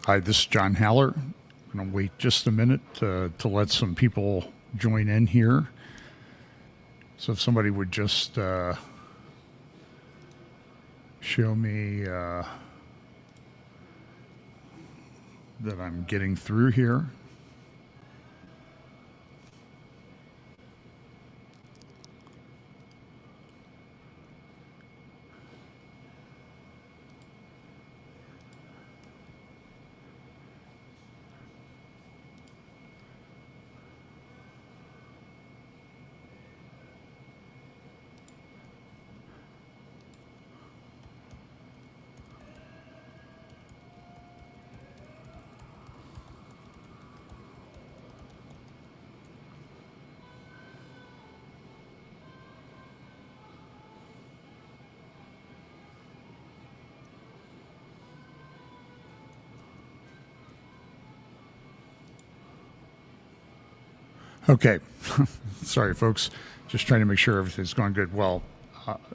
Hi, this is John Haller. I'm going to wait just a minute to let some people join in here. So if somebody would just show me that I'm getting through here. Okay. Sorry, folks. Just trying to make sure everything's going good. Well,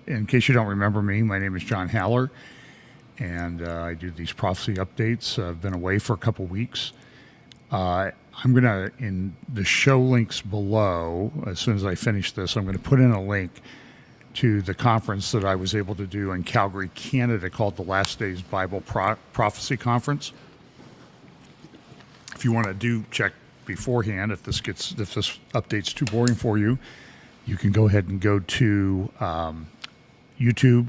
in case you don't remember me, my name is John Haller, and I do these prophecy updates. I've been away for a couple weeks. I'm going to, in the show links below, as soon as I finish this, I'm going to put in a link to the conference that I was able to do in Calgary, Canada, called the Last Days Bible Prophecy Conference. If you want to do check beforehand, if this update's too boring for you, you can go ahead and go to YouTube,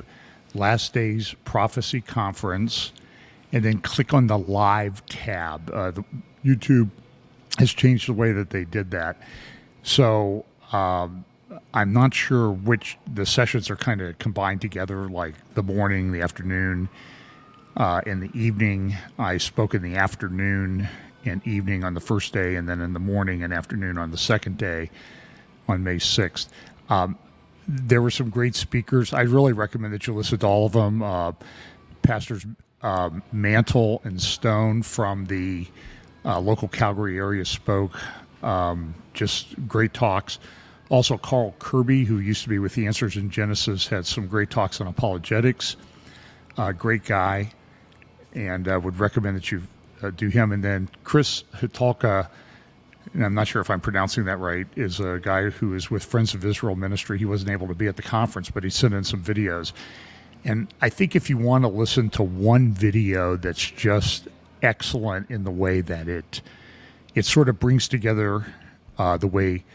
Last Days Prophecy Conference, and then click on the live tab. YouTube has changed the way that they did that. So I'm not sure which the sessions are kind of combined together, like the morning, the afternoon, in the evening. I spoke in the afternoon and evening on the first day, and then in the morning and afternoon on the second day on May 6th. There were some great speakers. I really recommend that you listen to all of them. Pastors Mantle and Stone from the local Calgary area spoke. Just great talks. Also, Carl Kirby, who used to be with the Answers in Genesis, had some great talks on apologetics. Great guy, and would recommend that you do him. And then Chris Hitalka, and I'm not sure if I'm pronouncing that right, is a guy who is with Friends of Israel Ministry. He wasn't able to be at the conference, but he sent in some videos. And I think if you want to listen to one video that's just excellent in the way that it sort of brings together the way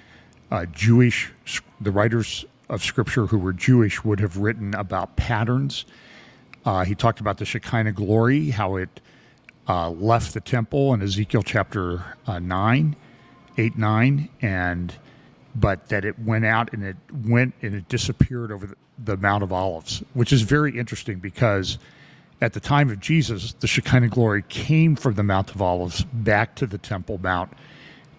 the writers of Scripture who were Jewish would have written about patterns. He talked about the Shekinah glory, how it left the temple in Ezekiel chapter 9, but that it went out and it disappeared over the Mount of Olives, which is very interesting because at the time of Jesus, the Shekinah glory came from the Mount of Olives back to the Temple Mount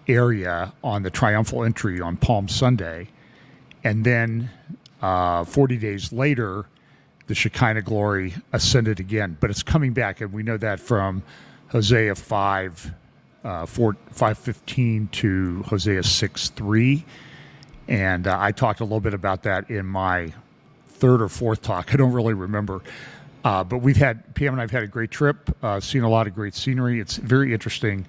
area on the triumphal entry on Palm Sunday. And then 40 days later, the Shekinah glory ascended again, but it's coming back, and we know that from Hosea 5:15 to Hosea 6:3, and I talked a little bit about that in my third or fourth talk. I don't really remember, but Pam and I've had a great trip, seen a lot of great scenery. It's very interesting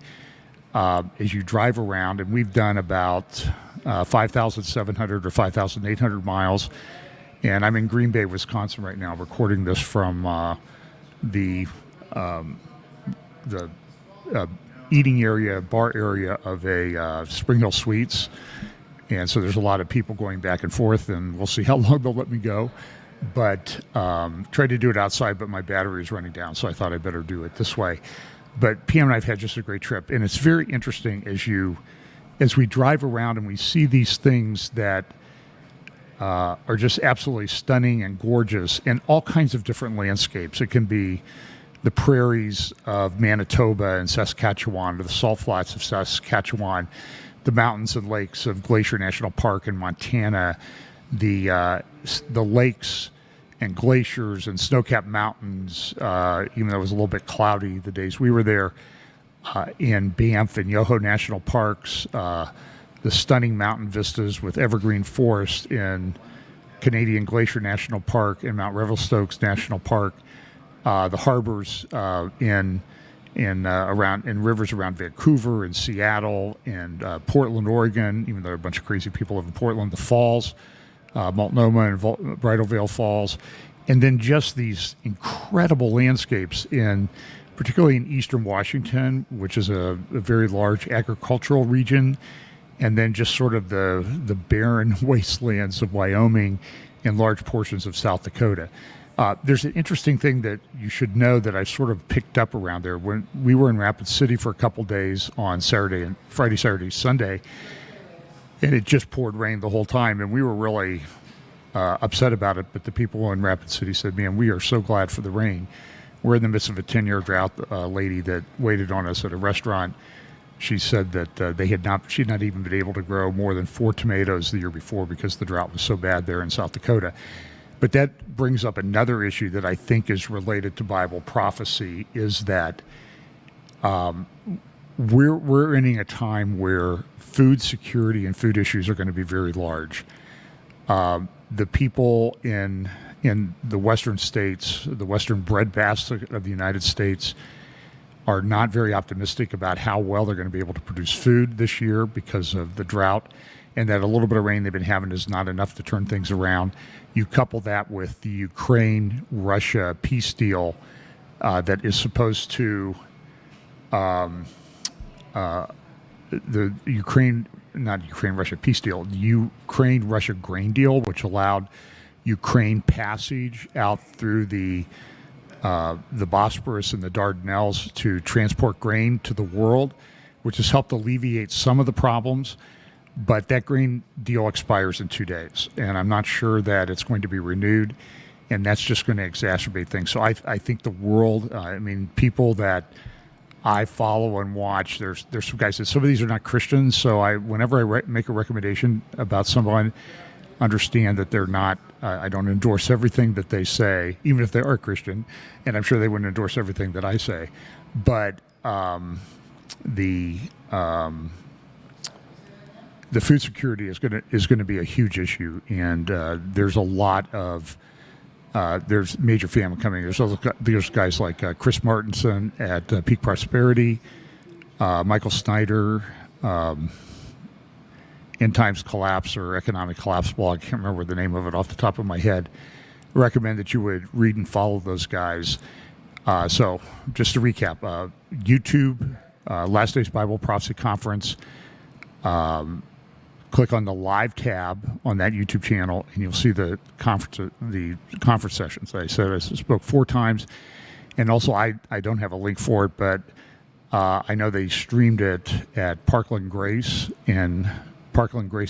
as you drive around, and we've done about 5,700 or 5,800 miles. And I'm in Green Bay, Wisconsin right now, recording this from the eating area, bar area of a Spring Hill Suites. And so there's a lot of people going back and forth, and we'll see how long they'll let me go. But tried to do it outside, but my battery is running down, so I thought I'd better do it this way. But Pam and I've had just a great trip, and it's very interesting as we drive around and we see these things that are just absolutely stunning and gorgeous in all kinds of different landscapes. It can be the prairies of Manitoba and Saskatchewan, or the salt flats of Saskatchewan, the mountains and lakes of Glacier National Park in Montana, the lakes and glaciers and snow-capped mountains, even though it was a little bit cloudy the days we were there, in Banff and Yoho National Parks, the stunning mountain vistas with evergreen forest in Canadian Glacier National Park and Mount Revelstokes National Park, the harbors in in rivers around Vancouver and Seattle and Portland, Oregon, even though there are a bunch of crazy people live in Portland, the falls, Multnomah and Bridal Veil Falls, and then just these incredible landscapes particularly in eastern Washington, which is a very large agricultural region, and then just sort of the barren wastelands of Wyoming and large portions of South Dakota. There's an interesting thing that you should know that I sort of picked up around there. When we were in Rapid City for a couple days on Friday, Saturday, Sunday, and it just poured rain the whole time, and we were really upset about it. But the people in Rapid City said, "Man, we are so glad for the rain." We're in the midst of a 10-year drought. A lady that waited on us at a restaurant, she said that she'd not even been able to grow more than 4 tomatoes the year before because the drought was so bad there in South Dakota. But that brings up another issue that I think is related to Bible prophecy, is that we're entering a time where food security and food issues are going to be very large. The people in the western states, the western breadbasket of the United States, are not very optimistic about how well they're going to be able to produce food this year because of the drought, and that a little bit of rain they've been having is not enough to turn things around. You couple that with the Ukraine-Russia peace deal that is supposed to the Ukraine-Russia peace deal, the Ukraine-Russia grain deal, which allowed Ukraine passage out through the Bosporus and the Dardanelles to transport grain to the world, which has helped alleviate some of the problems. But that grain deal expires in 2 days, and I'm not sure that it's going to be renewed, and that's just going to exacerbate things. So I think the world, people that I follow and watch, there's some guys that some of these are not Christians, so whenever I make a recommendation about someone, understand that they're not, I don't endorse everything that they say, even if they are Christian, and I'm sure they wouldn't endorse everything that I say. But the food security is going to be a huge issue, and there's a lot of there's major famine coming. There's guys like Chris Martinson at Peak Prosperity, Michael Snyder, End Times Collapse or Economic Collapse blog. I can't remember the name of it off the top of my head. I recommend that you would read and follow those guys. So just to recap, YouTube, Last Days Bible Prophecy Conference. Click on the live tab on that YouTube channel, and you'll see the conference sessions. I said I spoke 4 times, and also I don't have a link for it, but I know they streamed it at Parkland Grace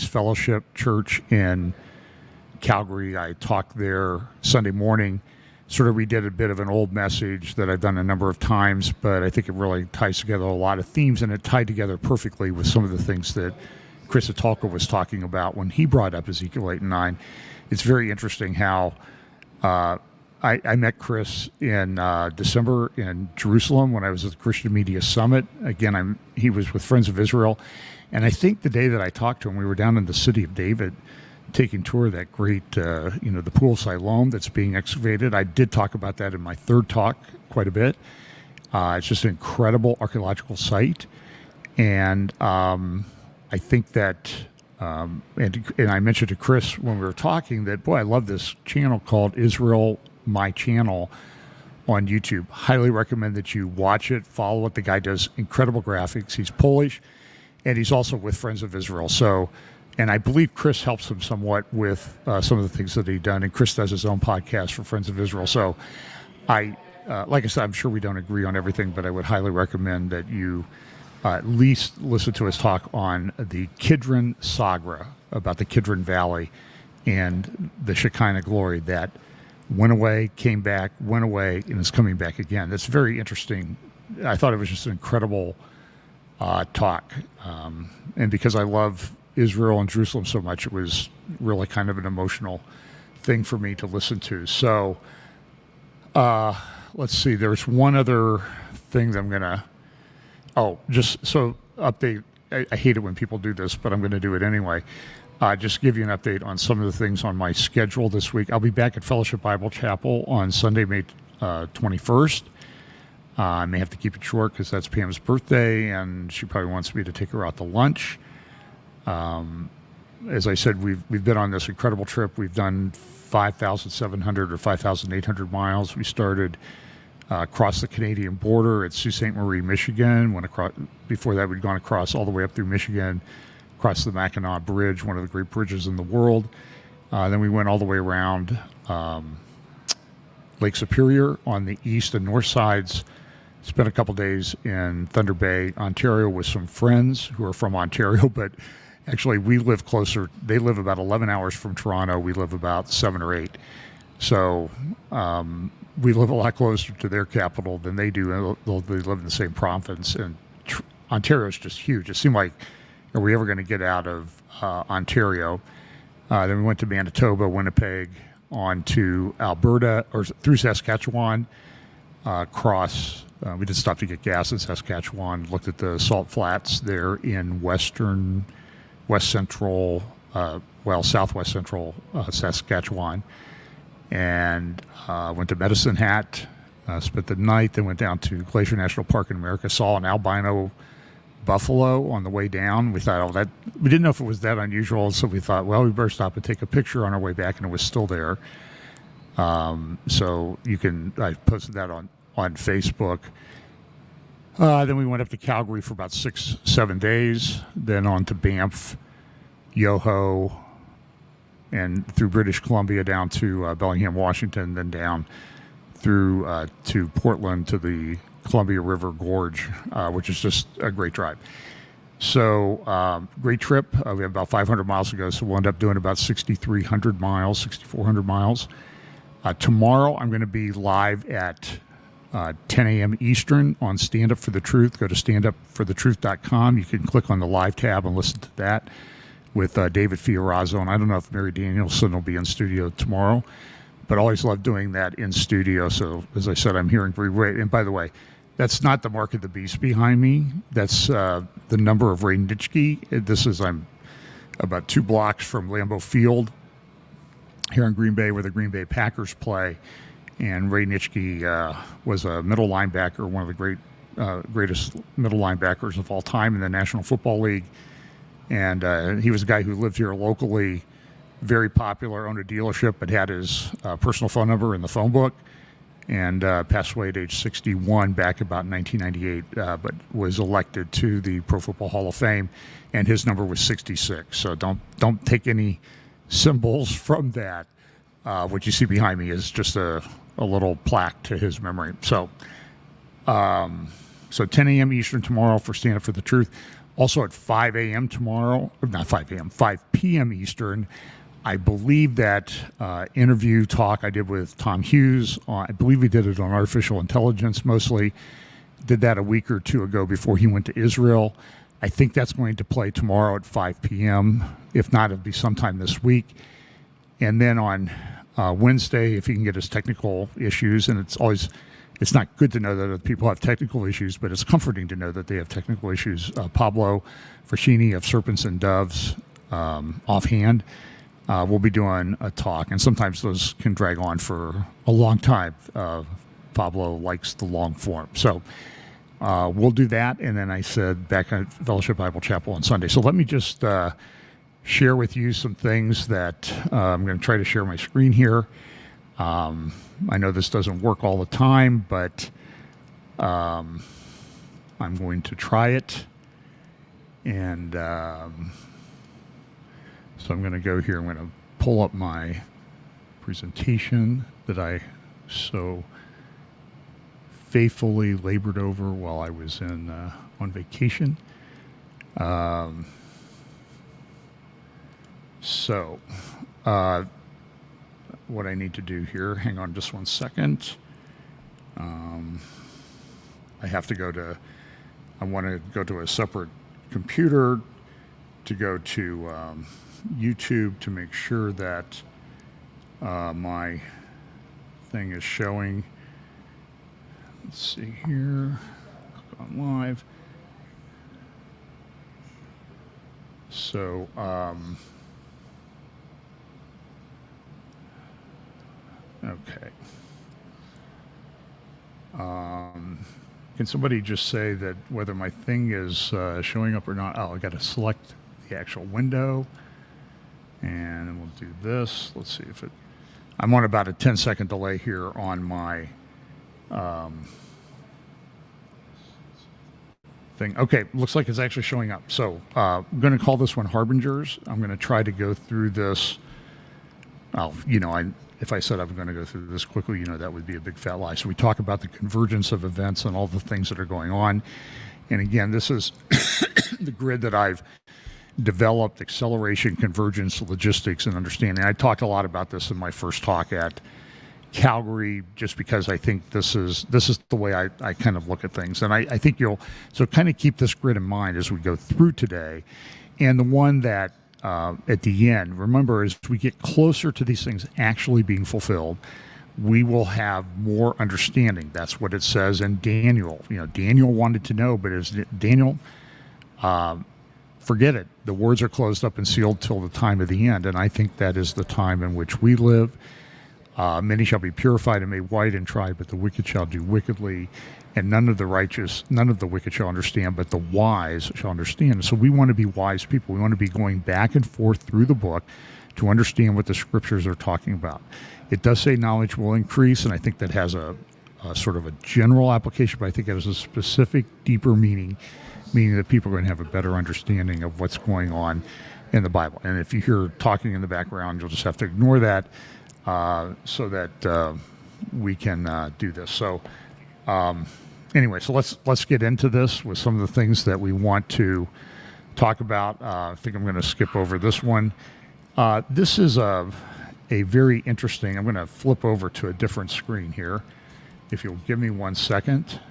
Fellowship Church in Calgary. I talked there Sunday morning. Sort of redid a bit of an old message that I've done a number of times, but I think it really ties together a lot of themes, and it tied together perfectly with some of the things that Chris Atalka was talking about when he brought up Ezekiel 8 and 9. It's very interesting how I met Chris in December in Jerusalem when I was at the Christian Media Summit. Again, he was with Friends of Israel. And I think the day that I talked to him, we were down in the city of David taking tour of that great, the Pool of Siloam that's being excavated. I did talk about that in my third talk quite a bit. It's just an incredible archaeological site. And I think that, and I mentioned to Chris when we were talking that, boy, I love this channel called Israel My Channel on YouTube. Highly recommend that you watch it, follow it. The guy does incredible graphics. He's Polish, and he's also with Friends of Israel. So, and I believe Chris helps him somewhat with some of the things that he's done. And Chris does his own podcast for Friends of Israel. So like I said, I'm sure we don't agree on everything, but I would highly recommend that you at least listen to his talk on the Kidron Sagra, about the Kidron Valley and the Shekinah glory that went away, came back, went away, and is coming back again. That's very interesting. I thought it was just an incredible talk. And because I love Israel and Jerusalem so much, it was really kind of an emotional thing for me to listen to. So let's see. There's one other thing that I'm going to... Oh, just so update. I hate it when people do this, but I'm going to do it anyway. Just give you an update on some of the things on my schedule this week. I'll be back at Fellowship Bible Chapel on Sunday, May 21st. I may have to keep it short because that's Pam's birthday, and she probably wants me to take her out to lunch. As I said, we've been on this incredible trip. We've done 5,700 or 5,800 miles. We started across the Canadian border at Sault Ste. Marie, Michigan. Went across. Before that, we'd gone across all the way up through Michigan, across the Mackinac Bridge, one of the great bridges in the world. Then we went all the way around Lake Superior on the east and north sides. Spent a couple days in Thunder Bay, Ontario, with some friends who are from Ontario, but actually we live closer. They live about 11 hours from Toronto. We live about 7 or 8. So we live a lot closer to their capital than they do. They live in the same province, and Ontario is just huge. It seemed like, are we ever going to get out of Ontario? Then we went to Manitoba, Winnipeg, on to Alberta, or through Saskatchewan, across. We did stop to get gas in Saskatchewan, looked at the salt flats there in southwest central Saskatchewan, and went to Medicine Hat, spent the night, then went down to Glacier National Park in America, saw an albino buffalo on the way down. We thought, we didn't know if it was that unusual, so we thought, well, we better stop and take a picture on our way back, and it was still there. So I posted that on Facebook. Then we went up to Calgary for about 6-7 days, then on to Banff, Yoho, and through British Columbia down to Bellingham, Washington, then down through to Portland to the Columbia River Gorge, which is just a great drive. So great trip. We have about 500 miles to go, so we'll end up doing about 6,300 miles, 6,400 miles. Tomorrow I'm going to be live at 10 a.m. Eastern on Stand Up for the Truth. Go to standupforthetruth.com. You can click on the live tab and listen to that with David Fiorazzo. And I don't know if Mary Danielson will be in studio tomorrow, but I always love doing that in studio. So as I said, I'm hearing very great. And by the way, that's not the mark of the beast behind me. That's the number of Ray Nitschke. I'm about 2 blocks from Lambeau Field here in Green Bay, where the Green Bay Packers play. And Ray Nitschke was a middle linebacker, one of the greatest middle linebackers of all time in the National Football League. And he was a guy who lived here locally, very popular, owned a dealership, but had his personal phone number in the phone book, and passed away at age 61 back about 1998, but was elected to the Pro Football Hall of Fame, and his number was 66. So don't take any symbols from that. What you see behind me is just a little plaque to his memory. So 10 a.m. Eastern tomorrow for Stand Up for the Truth. Also at 5 a.m. tomorrow, not 5 a.m., 5 p.m. Eastern, I believe that interview talk I did with Tom Hughes, I believe we did it on artificial intelligence mostly, did that a week or two ago before he went to Israel. I think that's going to play tomorrow at 5 p.m. If not, it'll be sometime this week. And then on Wednesday, if he can get his technical issues, and it's not good to know that other people have technical issues, but it's comforting to know that they have technical issues. Pablo Frascini of Serpents and Doves, offhand, we'll be doing a talk, and sometimes those can drag on for a long time. Pablo likes the long form. So we'll do that, and then I said back at Fellowship Bible Chapel on Sunday. So let me just share with you some things that I'm going to try to share my screen here. I know this doesn't work all the time, but I'm going to try it. And so I'm going to go here. I'm going to pull up my presentation that I so faithfully labored over while I was on vacation. So what I need to do here, hang on just one second. I want to go to a separate computer to go to YouTube to make sure that my thing is showing. Let's see here, click on live. So, okay. Can somebody just say that whether my thing is showing up or not? Oh, I got to select the actual window, and then we'll do this. Let's see if it. I'm on about a 10-second delay here on my thing. Okay, looks like it's actually showing up. So I'm going to call this one Harbingers. I'm going to try to go through this. If I said I'm going to go through this quickly, that would be a big fat lie. So we talk about the convergence of events and all the things that are going on. And again, this is the grid that I've developed: acceleration, convergence, logistics, and understanding. I talked a lot about this in my first talk at Calgary, just because I think this is the way I kind of look at things. And I think so kind of keep this grid in mind as we go through today. And the one that at the end, remember, as we get closer to these things actually being fulfilled, we will have more understanding. That's what it says in Daniel. Daniel wanted to know, but as Daniel, forget it. The words are closed up and sealed till the time of the end. And I think that is the time in which we live. Many shall be purified and made white and tried, but the wicked shall do wickedly, and none of the wicked shall understand, but the wise shall understand. So we want to be wise people. We want to be going back and forth through the book to understand what the scriptures are talking about. It does say knowledge will increase, and I think that has a sort of a general application, but I think it has a specific, deeper meaning that people are going to have a better understanding of what's going on in the Bible. And if you hear talking in the background, you'll just have to ignore that. So that we can do this. So anyway, so let's get into this with some of the things that we want to talk about. I think I'm going to skip over this one. This is a very interesting. I'm going to flip over to a different screen here. If you'll give me 1 second.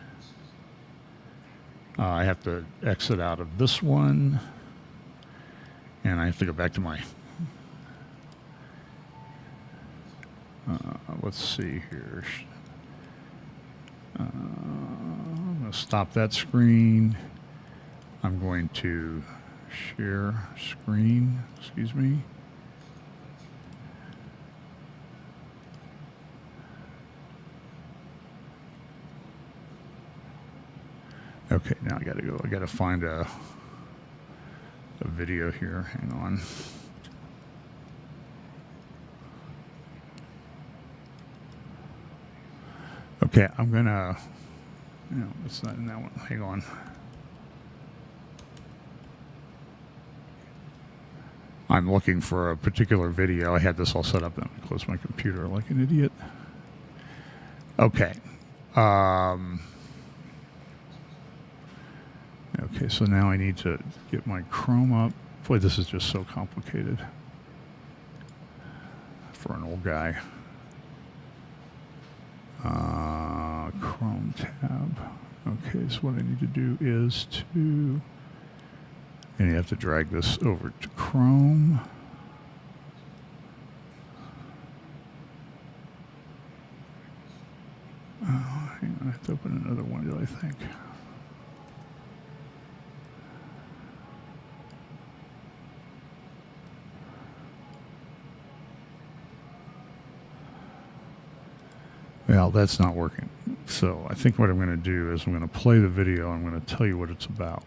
I have to exit out of this one, and I have to go back to my. Let's see here. I'm going to stop that screen. I'm going to share screen. Excuse me. Okay, now I got to go. I got to find a video here. Hang on. Okay, I'm gonna. No, it's not in that one. Hang on. I'm looking for a particular video. I had this all set up, and I closed my computer like an idiot. Okay. Okay, so now I need to get my Chrome up. Boy, this is just so complicated for an old guy. Chrome tab. Okay, so what I need to do is and you have to drag this over to Chrome. Oh, hang on, I have to open another window, I think. Well, that's not working. So I think what I'm going to do is I'm going to play the video. I'm going to tell you what it's about.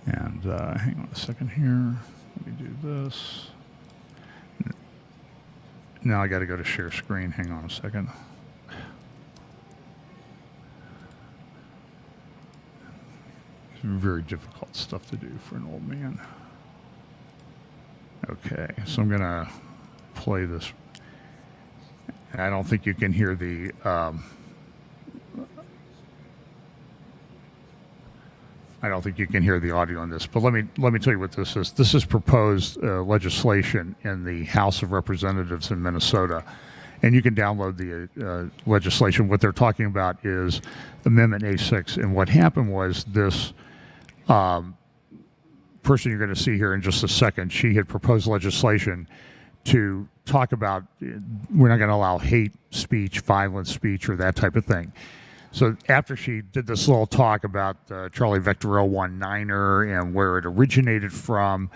And hang on a second here. Let me do this. Now I got to go to share screen. Hang on a second. It's very difficult stuff to do for an old man. Okay, so I'm going to play this. I don't think you can hear the I don't think you can hear the audio on this, but let me tell you what this is. This is proposed legislation in the House of Representatives in Minnesota, and you can download the legislation. What they're talking about is Amendment A6, and what happened was this person you're going to see here in just a second, she had proposed legislation to talk about we're not going to allow hate speech, violent speech, or that type of thing. So after she did this little talk about Charlie Vector 019er and where it originated from,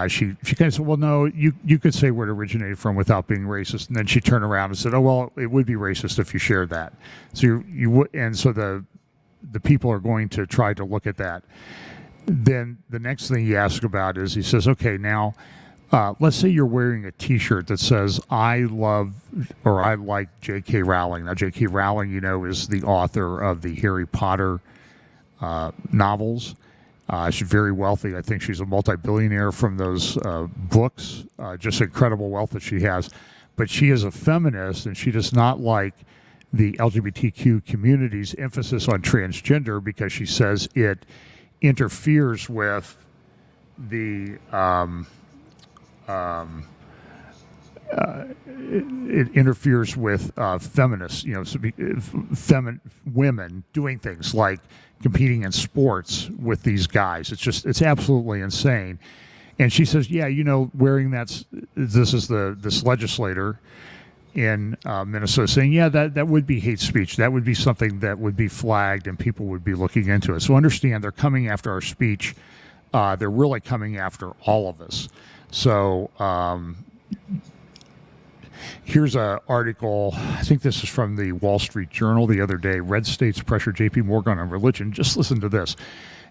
she kind of said, well, no, you could say where it originated from without being racist. And then she turned around and said, oh, well, it would be racist if you shared that. So you would, and so the the people are going to try to look at that. Then the next thing he asks about is, he says, okay, now let's say you're wearing a T-shirt that says, I love or I like J.K. Rowling. Now, J.K. Rowling, is the author of the Harry Potter novels. She's very wealthy. I think she's a multi-billionaire from those books. Just incredible wealth that she has. But she is a feminist, and she does not like the LGBTQ community's emphasis on transgender because she says it interferes with the it interferes with feminists, women doing things like competing in sports with these guys. It's absolutely insane. And she says, yeah, wearing this is this legislator in Minnesota saying, yeah, that would be hate speech. That would be something that would be flagged and people would be looking into it. So understand, they're coming after our speech. They're really coming after all of us. So here's an article. I think this is from the Wall Street Journal the other day. Red states pressure J.P. Morgan on religion. Just listen to this.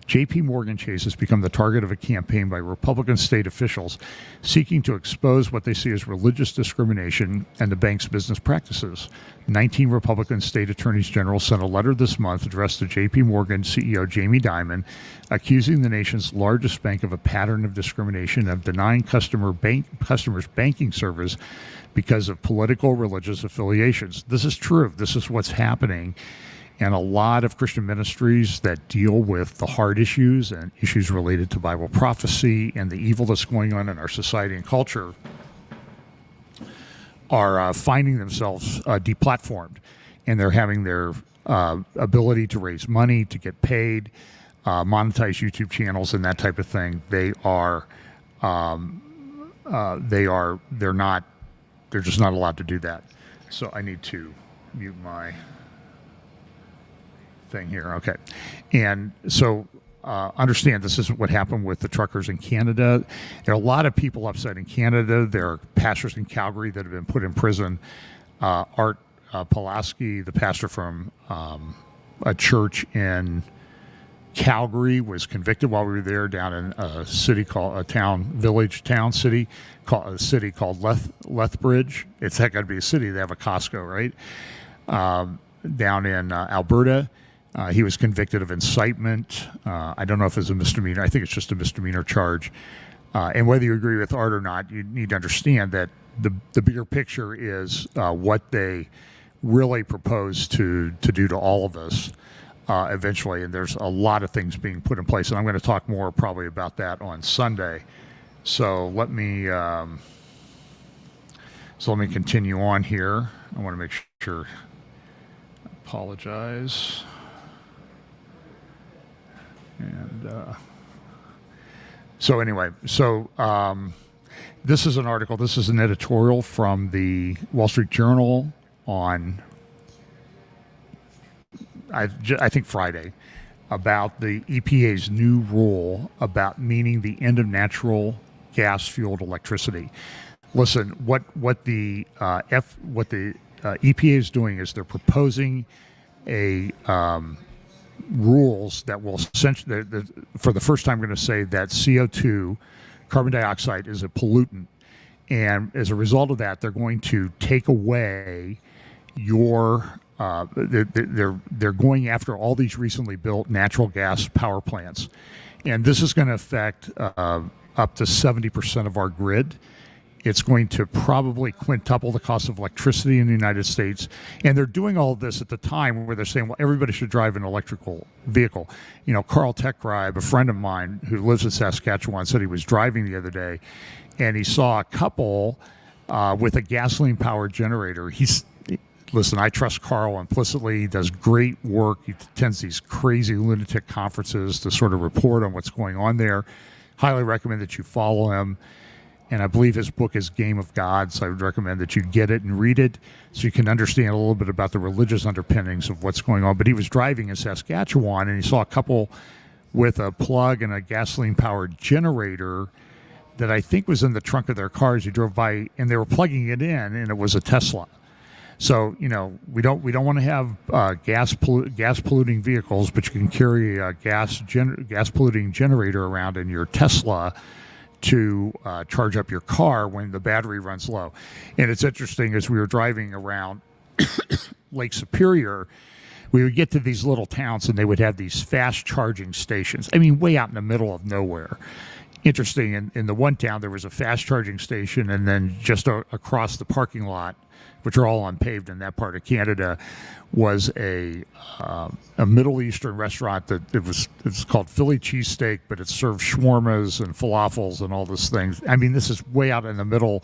J.P. Morgan Chase has become the target of a campaign by Republican state officials seeking to expose what they see as religious discrimination and the bank's business practices. 19 Republican state attorneys general sent a letter this month addressed to J.P. Morgan CEO Jamie Dimon, accusing the nation's largest bank of a pattern of discrimination of denying customers banking service because of political religious affiliations. This is true. This is what's happening. And a lot of Christian ministries that deal with the hard issues and issues related to Bible prophecy and the evil that's going on in our society and culture are finding themselves deplatformed. And they're having their ability to raise money, to get paid, monetize YouTube channels and that type of thing. They're just not allowed to do that. So I need to mute my thing here. Okay. And so understand, this isn't what happened with the truckers in Canada. There are a lot of people upset in Canada. There are pastors in Calgary that have been put in prison. Art Pulaski, the pastor from a church in Calgary, was convicted while we were there down in a city called city called Lethbridge. It's got to be a city. They have a Costco, right? Down in Alberta. He was convicted of incitement. I don't know if it's a misdemeanor. I think it's just a misdemeanor charge. And whether you agree with Art or not, you need to understand that the bigger picture is what they really propose to do to all of us eventually. And there's a lot of things being put in place. And I'm going to talk more probably about that on Sunday. So let me continue on here. I want to make sure. Apologize. And so anyway, this is an article. This is an editorial from the Wall Street Journal on, I think, Friday, about the EPA's new rule about meaning the end of natural gas-fueled electricity. Listen, what the EPA is doing is they're proposing a rules that will essentially, for the first time, going to say that CO2, carbon dioxide, is a pollutant, and as a result of that, they're going to take away your. They're going after all these recently built natural gas power plants, and this is going to affect up to 70% of our grid. It's going to probably quintuple the cost of electricity in the United States. And they're doing all of this at the time where they're saying, well, everybody should drive an electrical vehicle. Carl Techribe, a friend of mine who lives in Saskatchewan, said he was driving the other day and he saw a couple with a gasoline-powered generator. Listen, I trust Carl implicitly. He does great work. He attends these crazy lunatic conferences to sort of report on what's going on there. Highly recommend that you follow him. And I believe his book is Game of God, so I would recommend that you get it and read it so you can understand a little bit about the religious underpinnings of what's going on. But he was driving in Saskatchewan, and he saw a couple with a plug and a gasoline-powered generator that I think was in the trunk of their cars. He drove by, and they were plugging it in, and it was a Tesla. So we don't want to have gas polluting vehicles, but you can carry a gas polluting generator around in your Tesla to charge up your car when the battery runs low. And it's interesting, as we were driving around Lake Superior, we would get to these little towns and they would have these fast charging stations. I mean, way out in the middle of nowhere. Interesting, in the one town there was a fast charging station, and then just across the parking lot, which are all unpaved in that part of Canada, was a Middle Eastern restaurant that it's called Philly cheesesteak, but it served shawarmas and falafels and all those things. I mean, this is way out in the middle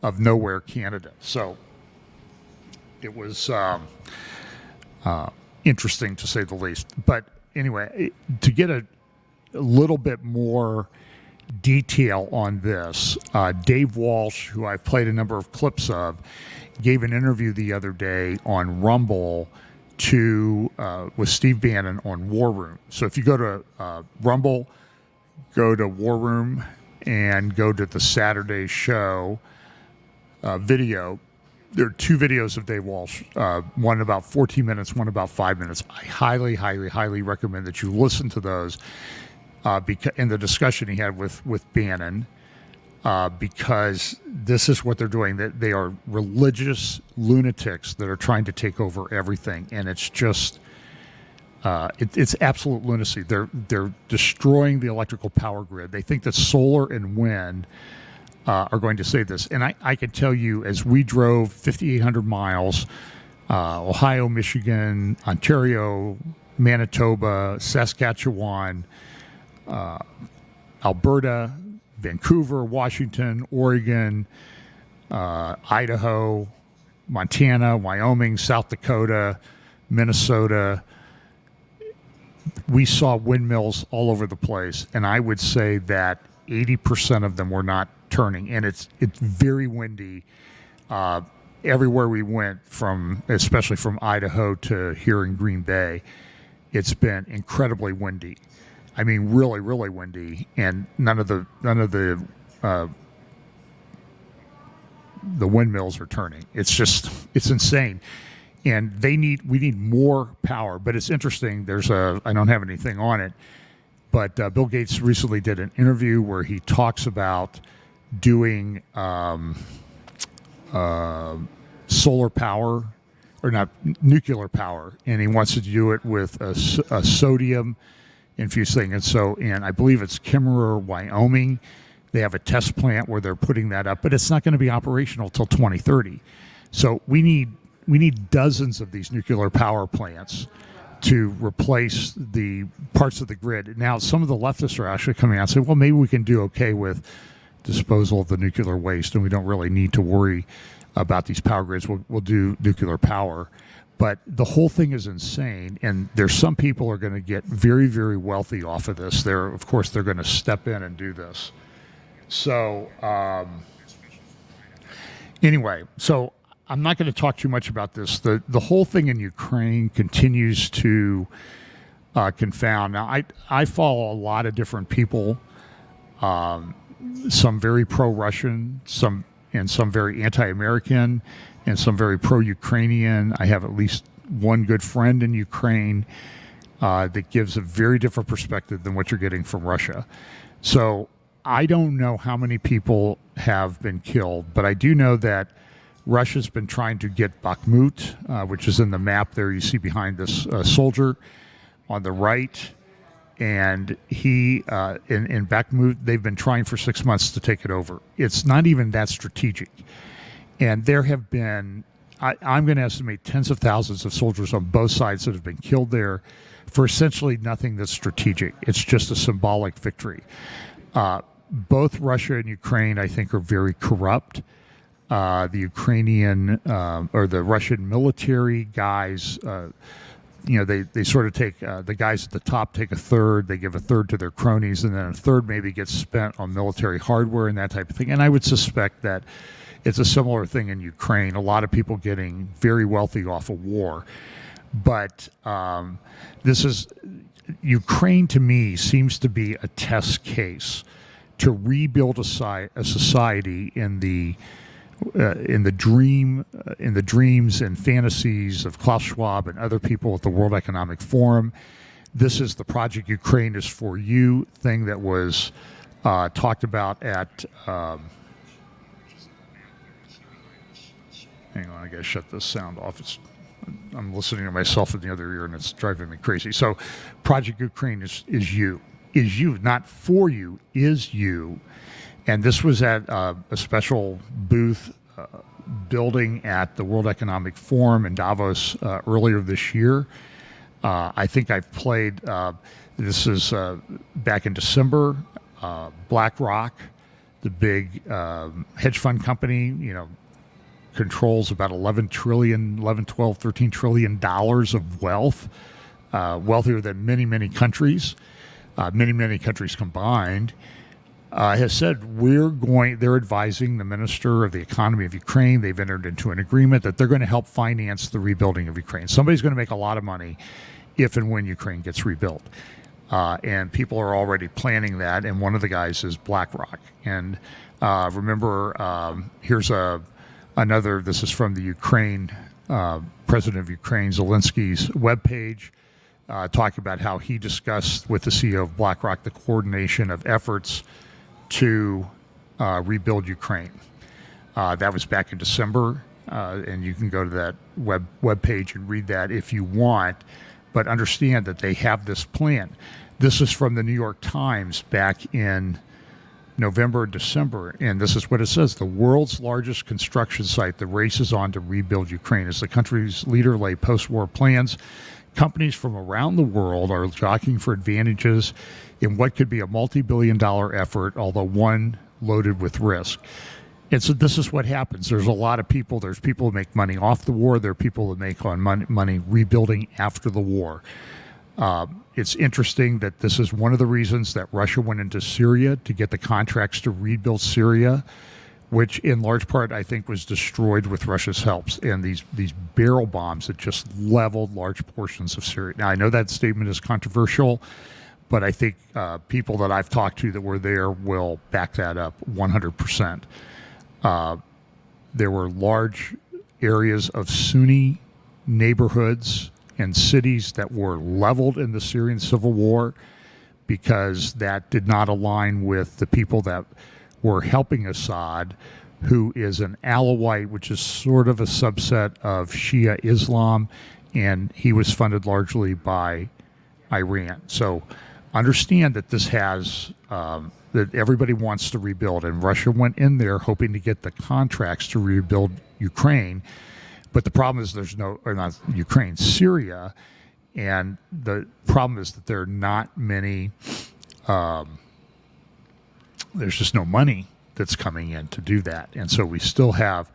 of nowhere, Canada. So it was interesting, to say the least. But anyway, to get a little bit more detail on this, Dave Walsh, who I've played a number of clips of, gave an interview the other day on Rumble with Steve Bannon on War Room. So if you go to Rumble, go to War Room, and go to the Saturday show video, there are two videos of Dave Walsh, one about 14 minutes, one about 5 minutes. I highly, highly, highly recommend that you listen to those in the discussion he had with Bannon, because this is what they're doing. That they are religious lunatics that are trying to take over everything, and it's just it's absolute lunacy. They're destroying the electrical power grid. They think that solar and wind are going to save this. And I can tell you, as we drove 5,800 miles, Ohio, Michigan, Ontario, Manitoba, Saskatchewan, Alberta, Vancouver, Washington, Oregon, Idaho, Montana, Wyoming, South Dakota, Minnesota, we saw windmills all over the place. And I would say that 80% of them were not turning, and it's very windy everywhere we went, especially from Idaho to here in Green Bay. It's been incredibly windy. I mean, really, really windy, and none of the windmills are turning. It's insane, and we need more power. But it's interesting. I don't have anything on it, but Bill Gates recently did an interview where he talks about doing solar power, or not, nuclear power, and he wants to do it with a sodium infused thing. And I believe it's Kimmerer, Wyoming. They have a test plant where they're putting that up, but it's not going to be operational till 2030. So we need dozens of these nuclear power plants to replace the parts of the grid. Now, some of the leftists are actually coming out and saying, well, maybe we can do okay with disposal of the nuclear waste, and we don't really need to worry about these power grids. We'll do nuclear power. But the whole thing is insane, and there's some people are going to get very, very wealthy off of this. Of course, they're going to step in and do this. So anyway, so I'm not going to talk too much about this. The whole thing in Ukraine continues to confound. Now, I follow a lot of different people, some very pro-Russian, some very anti-American, and some very pro-Ukrainian. I have at least one good friend in Ukraine that gives a very different perspective than what you're getting from Russia. So I don't know how many people have been killed, but I do know that Russia's been trying to get Bakhmut, which is in the map there you see behind this soldier on the right. And in Bakhmut, they've been trying for 6 months to take it over. It's not even that strategic. And there have been, I'm going to estimate, tens of thousands of soldiers on both sides that have been killed there for essentially nothing that's strategic. It's just a symbolic victory. Both Russia and Ukraine, I think, are very corrupt. The Ukrainian or the Russian military guys, they sort of take the guys at the top take a third, they give a third to their cronies, and then a third maybe gets spent on military hardware and that type of thing. And I would suspect that it's a similar thing in Ukraine. A lot of people getting very wealthy off of war. But Ukraine, to me, seems to be a test case to rebuild a society in the in the dreams and fantasies of Klaus Schwab and other people at the World Economic Forum. This is the Project Ukraine is for You thing that was talked about at. Hang on, I gotta shut this sound off. I'm listening to myself in the other ear, and it's driving me crazy. So, Project Ukraine is you, not for you, is you. And this was at a special booth building at the World Economic Forum in Davos earlier this year. I think I've played. This is back in December. BlackRock, the big hedge fund company, controls about 12, 13 trillion dollars of wealth, wealthier than many countries, many countries combined, has said they're advising the minister of the economy of Ukraine. They've entered into an agreement that they're going to help finance the rebuilding of Ukraine. Somebody's going to make a lot of money if and when Ukraine gets rebuilt. And people are already planning that. And one of the guys is BlackRock. And remember, here's another, this is from the Ukraine, President of Ukraine, Zelensky's webpage, talking about how he discussed with the CEO of BlackRock the coordination of efforts to rebuild Ukraine. That was back in December, and you can go to that webpage and read that if you want, but understand that they have this plan. This is from the New York Times back in November, December, and this is what it says. The world's largest construction site, the race is on to rebuild Ukraine. As the country's leader lay post-war plans, companies from around the world are jockeying for advantages in what could be a multi-billion-dollar effort, although one loaded with risk. And so this is what happens. There's a lot of people. There's people who make money off the war. There are people that make money rebuilding after the war. It's interesting that this is one of the reasons that Russia went into Syria to get the contracts to rebuild Syria, which in large part I think was destroyed with Russia's help, and these barrel bombs that just leveled large portions of Syria. Now I know that statement is controversial, but I think people that I've talked to that were there will back that up 100%. There were large areas of Sunni neighborhoods and cities that were leveled in the Syrian civil war because that did not align with the people that were helping Assad, who is an Alawite, which is sort of a subset of Shia Islam, and he was funded largely by Iran. So understand that this has, that everybody wants to rebuild, and Russia went in there hoping to get the contracts to rebuild Ukraine. But the problem is not Ukraine, Syria, and the problem is that there are not many, there's just no money that's coming in to do that. And so we still have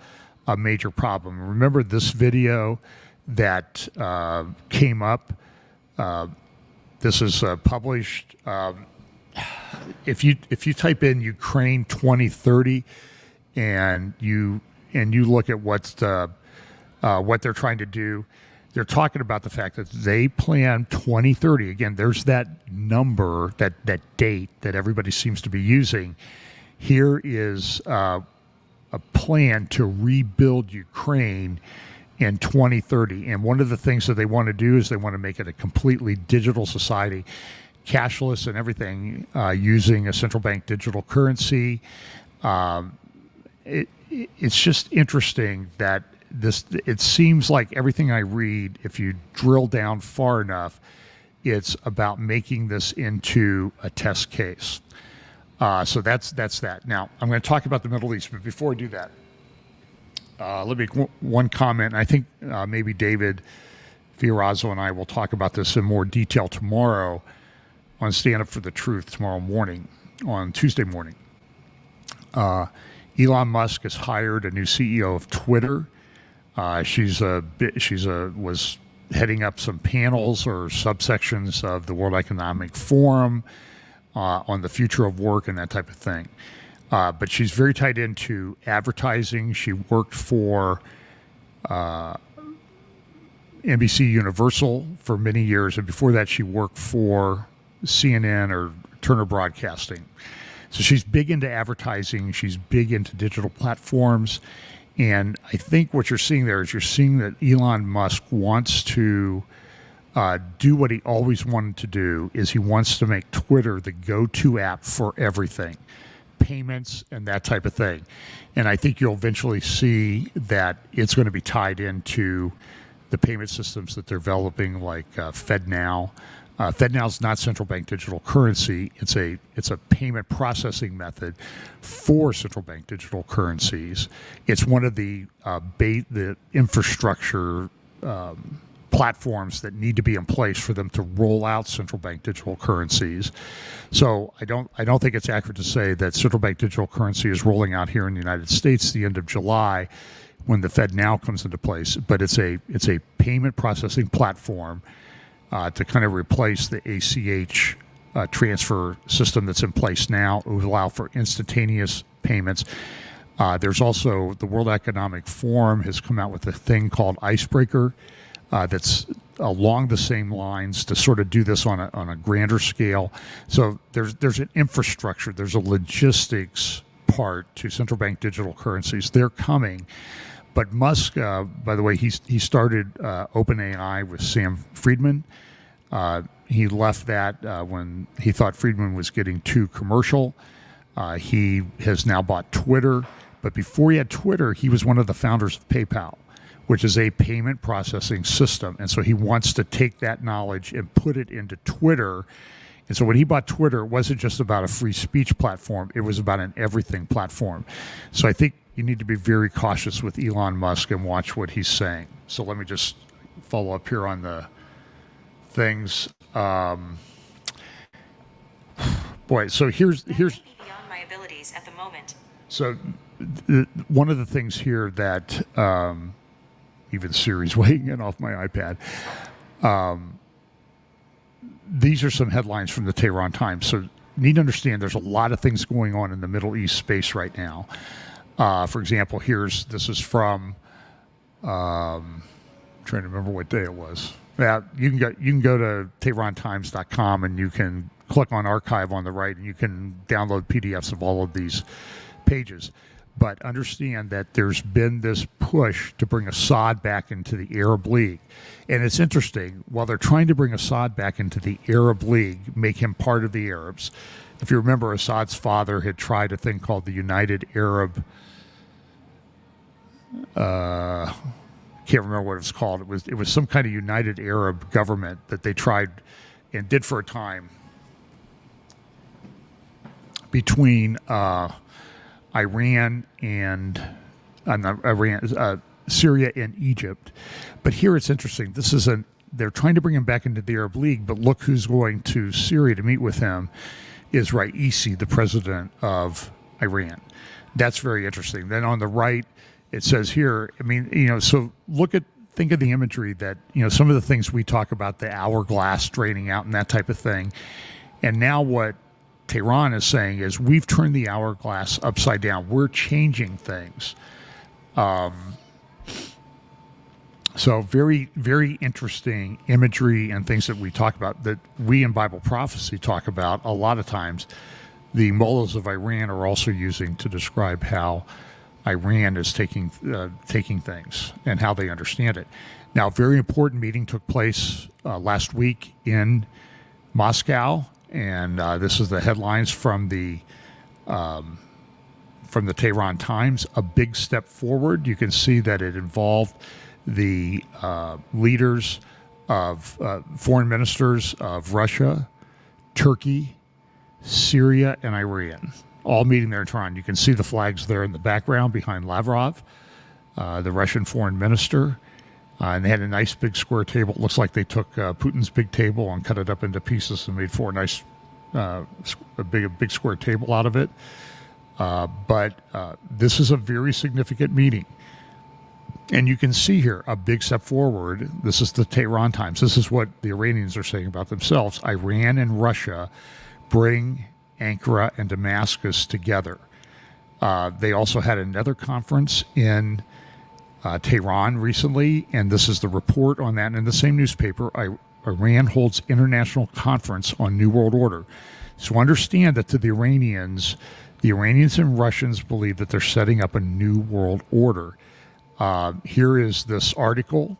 a major problem. Remember this video that came up, this is published, if you type in Ukraine 2030 and you look at what they're trying to do, they're talking about the fact that they plan 2030. Again, there's that number, that date that everybody seems to be using. Here is a plan to rebuild Ukraine in 2030. And one of the things that they want to do is they want to make it a completely digital society, cashless and everything, using a central bank digital currency. It's just interesting that it seems like everything I read, if you drill down far enough, it's about making this into a test case. So that's that. Now, I'm going to talk about the Middle East, but before I do that, let me make one comment. I think maybe David Fiorazzo and I will talk about this in more detail tomorrow on Stand Up for the Truth tomorrow morning, on Tuesday morning. Elon Musk has hired a new CEO of Twitter. Was heading up some panels or subsections of the World Economic Forum on the future of work and that type of thing. But she's very tied into advertising. She worked for NBC Universal for many years, and before that she worked for CNN or Turner Broadcasting. So she's big into advertising. She's big into digital platforms. And I think what you're seeing there is you're seeing that Elon Musk wants to do what he always wanted to do, is he wants to make Twitter the go-to app for everything, payments and that type of thing. And I think you'll eventually see that it's going to be tied into the payment systems that they're developing, like FedNow. FedNow is not central bank digital currency. It's a payment processing method for central bank digital currencies. It's one of the infrastructure platforms that need to be in place for them to roll out central bank digital currencies. So I don't think it's accurate to say that central bank digital currency is rolling out here in the United States the end of July when the FedNow comes into place. But it's a payment processing platform to kind of replace the ACH transfer system that's in place now. It would allow for instantaneous payments. There's also the World Economic Forum has come out with a thing called Icebreaker that's along the same lines to sort of do this on a grander scale. So there's an infrastructure, there's a logistics part to central bank digital currencies. They're coming. But Musk, by the way, he started OpenAI with Sam Friedman. He left that when he thought Friedman was getting too commercial. He has now bought Twitter. But before he had Twitter, he was one of the founders of PayPal, which is a payment processing system. And so he wants to take that knowledge and put it into Twitter. And so when he bought Twitter, it wasn't just about a free speech platform. It was about an everything platform. So I think you need to be very cautious with Elon Musk and watch what he's saying. So let me just follow up here on the things. Boy, so here's beyond my abilities at the moment. So one of the things here that even Siri's weighing in off my iPad. These are some headlines from the Tehran Times. So you need to understand there's a lot of things going on in the Middle East space right now. For example, this is from I'm trying to remember what day it was. Yeah, you can go to TehranTimes.com and you can click on archive on the right and you can download PDFs of all of these pages. But understand that there's been this push to bring Assad back into the Arab League. And it's interesting, while they're trying to bring Assad back into the Arab League, make him part of the Arabs. If you remember, Assad's father had tried a thing called the United Arab, can't remember what it was called. It was some kind of United Arab government that they tried and did for a time between Iran and Syria and Egypt. But here it's interesting. They're trying to bring him back into the Arab League, but look who's going to Syria to meet with him is Raisi, the president of Iran. That's very interesting. Then on the right, it says here, so think of the imagery that, some of the things we talk about, the hourglass draining out and that type of thing. And now what Tehran is saying is we've turned the hourglass upside down. We're changing things. So very, very interesting imagery and things that we talk about that we in Bible prophecy talk about a lot of times. The mullahs of Iran are also using to describe how Iran is taking things and how they understand it. Now, a very important meeting took place last week in Moscow. And this is the headlines from the Tehran Times. A big step forward. You can see that it involved the leaders of foreign ministers of Russia, Turkey, Syria, and Iran, all meeting there in Tehran. You can see the flags there in the background behind Lavrov, the Russian foreign minister. And they had a nice big square table. It looks like they took Putin's big table and cut it up into pieces and made a big square table out of it. But this is a very significant meeting. And you can see here a big step forward. This is the Tehran Times. This is what the Iranians are saying about themselves. Iran and Russia bring Ankara and Damascus together. They also had another conference in Tehran recently, and this is the report on that. And in the same newspaper, Iran holds international conference on New World Order. So understand that to the Iranians, The Iranians and Russians believe that they're setting up a new world order. Here is this article,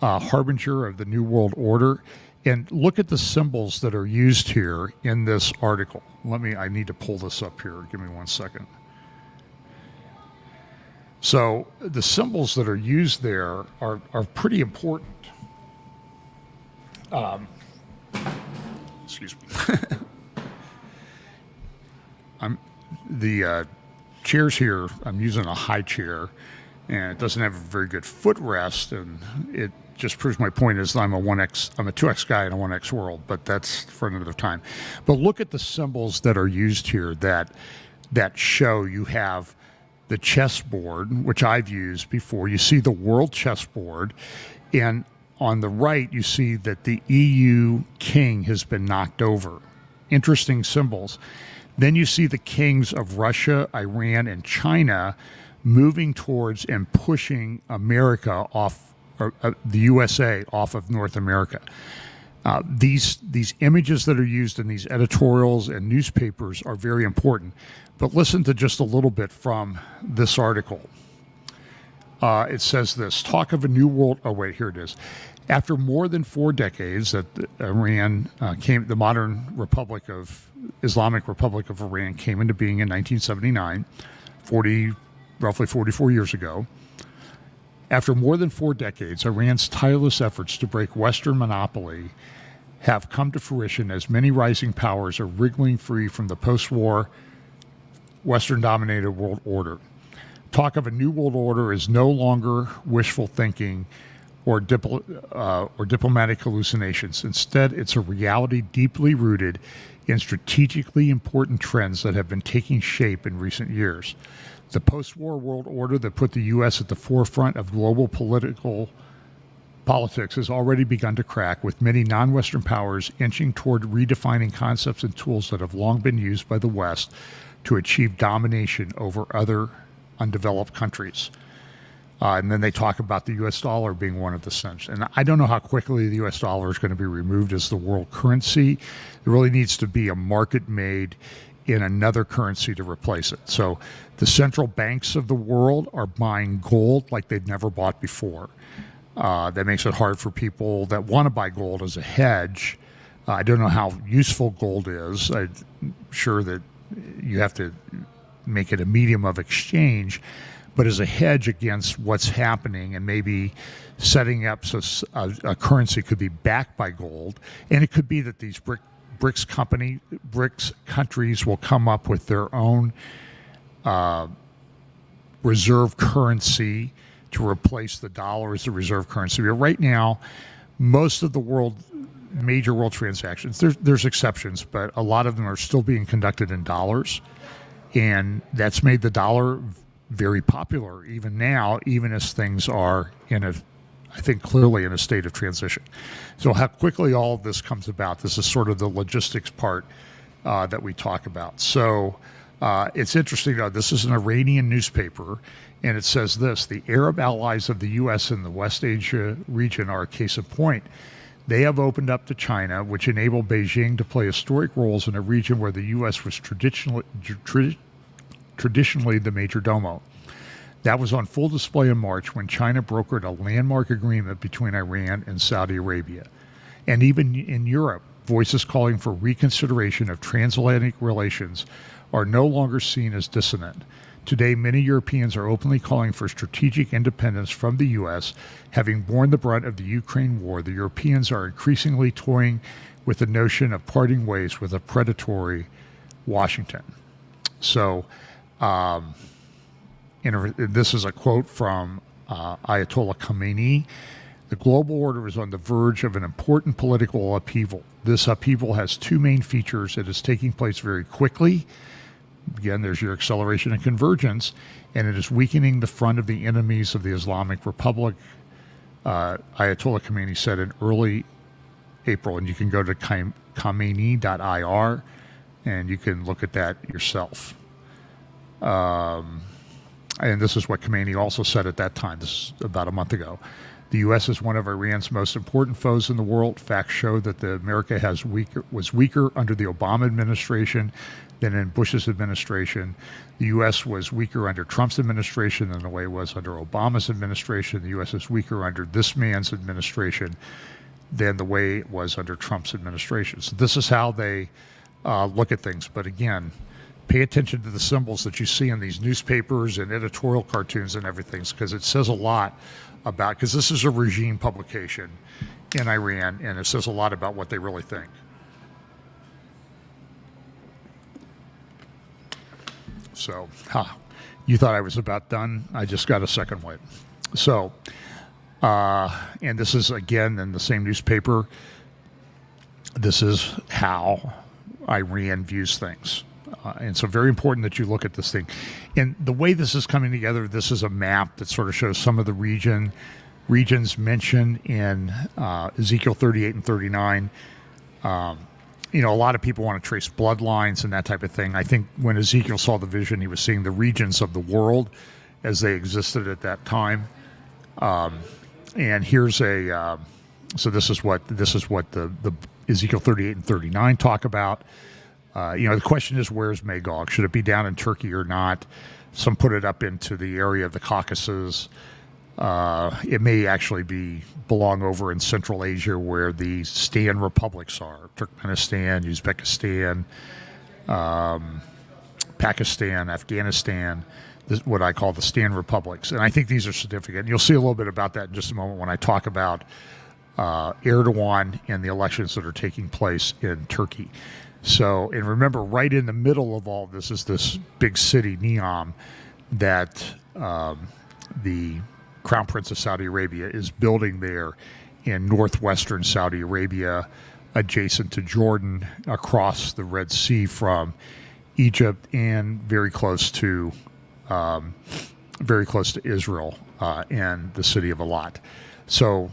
Harbinger of the New World Order. And look at the symbols that are used here in this article. I need to pull this up here. Give me 1 second. So the symbols that are used there are pretty important. Excuse me. The chairs here, I'm using a high chair, and it doesn't have a very good footrest, and it just proves my point is I'm a 2X guy in a 1X world, but that's for another time. But look at the symbols that are used here that show you have the chessboard, which I've used before. You see the world chessboard, and on the right, you see that the EU king has been knocked over. Interesting symbols. Then you see the kings of Russia, Iran, and China moving towards and pushing America off, the USA off of North America. These images that are used in these editorials and newspapers are very important. But listen to just a little bit from this article. It says this, talk of a new world, oh wait, here it is. After more than 4 decades that Iran the modern Islamic Republic of Iran came into being in 1979, roughly 44 years ago. After more than 4 decades, Iran's tireless efforts to break Western monopoly have come to fruition as many rising powers are wriggling free from the post-war Western-dominated world order. Talk of a new world order is no longer wishful thinking or diplomatic hallucinations. Instead, it's a reality deeply rooted in strategically important trends that have been taking shape in recent years. The post-war world order that put the U.S. at the forefront of global politics has already begun to crack, with many non-Western powers inching toward redefining concepts and tools that have long been used by the West to achieve domination over other undeveloped countries. And then they talk about the U.S. dollar being one of the cents. And I don't know how quickly the U.S. dollar is going to be removed as the world currency. There really needs to be a market made in another currency to replace it. So the central banks of the world are buying gold like they've never bought before. That makes it hard for people that want to buy gold as a hedge. I don't know how useful gold is. I'm sure that you have to make it a medium of exchange, but as a hedge against what's happening and maybe setting up so a currency could be backed by gold. And it could be that these BRICS countries will come up with their own reserve currency to replace the dollar as the reserve currency. But right now, most of the major world transactions, there's exceptions, but a lot of them are still being conducted in dollars. And that's made the dollar very popular even now, even as things are clearly in a state of transition. So how quickly all of this comes about, this is sort of the logistics part that we talk about. So it's interesting, this is an Iranian newspaper, and it says this: the Arab allies of the U.S. in the West Asia region are a case in point. They have opened up to China, which enabled Beijing to play historic roles in a region where the U.S. was traditionally the major domo. That was on full display in March when China brokered a landmark agreement between Iran and Saudi Arabia. And even in Europe, voices calling for reconsideration of transatlantic relations are no longer seen as dissonant. Today, many Europeans are openly calling for strategic independence from the U.S. Having borne the brunt of the Ukraine war, the Europeans are increasingly toying with the notion of parting ways with a predatory Washington. So, this is a quote from Ayatollah Khamenei. The global order is on the verge of an important political upheaval. This upheaval has 2 main features. It is taking place very quickly. Again, there's your acceleration and convergence, and it is weakening the front of the enemies of the Islamic Republic. Ayatollah Khamenei said in early April, and you can go to Khamenei.ir and you can look at that yourself. And this is what Khamenei also said at that time. This is about a month ago. The U.S. is one of Iran's most important foes in the world. Facts show that the America was weaker under the Obama administration than in Bush's administration. The U.S. was weaker under Trump's administration than the way it was under Obama's administration. The U.S. is weaker under this man's administration than the way it was under Trump's administration. So this is how they look at things. But again, pay attention to the symbols that you see in these newspapers and editorial cartoons and everything, because it says a lot about, because this is a regime publication in Iran, and it says a lot about what they really think. So, you thought I was about done? I just got a second wipe. So, and this is again in the same newspaper. This is how Iran views things. And so very important that you look at this thing. And the way this is coming together, this is a map that sort of shows some of the regions mentioned in Ezekiel 38 and 39. You know, a lot of people want to trace bloodlines and that type of thing. I think when Ezekiel saw the vision, he was seeing the regions of the world as they existed at that time. And here's a, so this is what the Ezekiel 38 and 39 talk about. You know, the question is, where's Magog? Should it be down in Turkey or not? Some put it up into the area of the Caucasus. It may actually belong over in Central Asia, where the Stan republics are: Turkmenistan, Uzbekistan, Pakistan, Afghanistan. This is what I call the Stan republics, and I think these are significant. You'll see a little bit about that in just a moment when I talk about Erdogan and the elections that are taking place in Turkey. So, and remember, right in the middle of all this is this big city, Neom, that the Crown Prince of Saudi Arabia is building there in northwestern Saudi Arabia, adjacent to Jordan, across the Red Sea from Egypt, and very close to Israel and the city of Eilat. So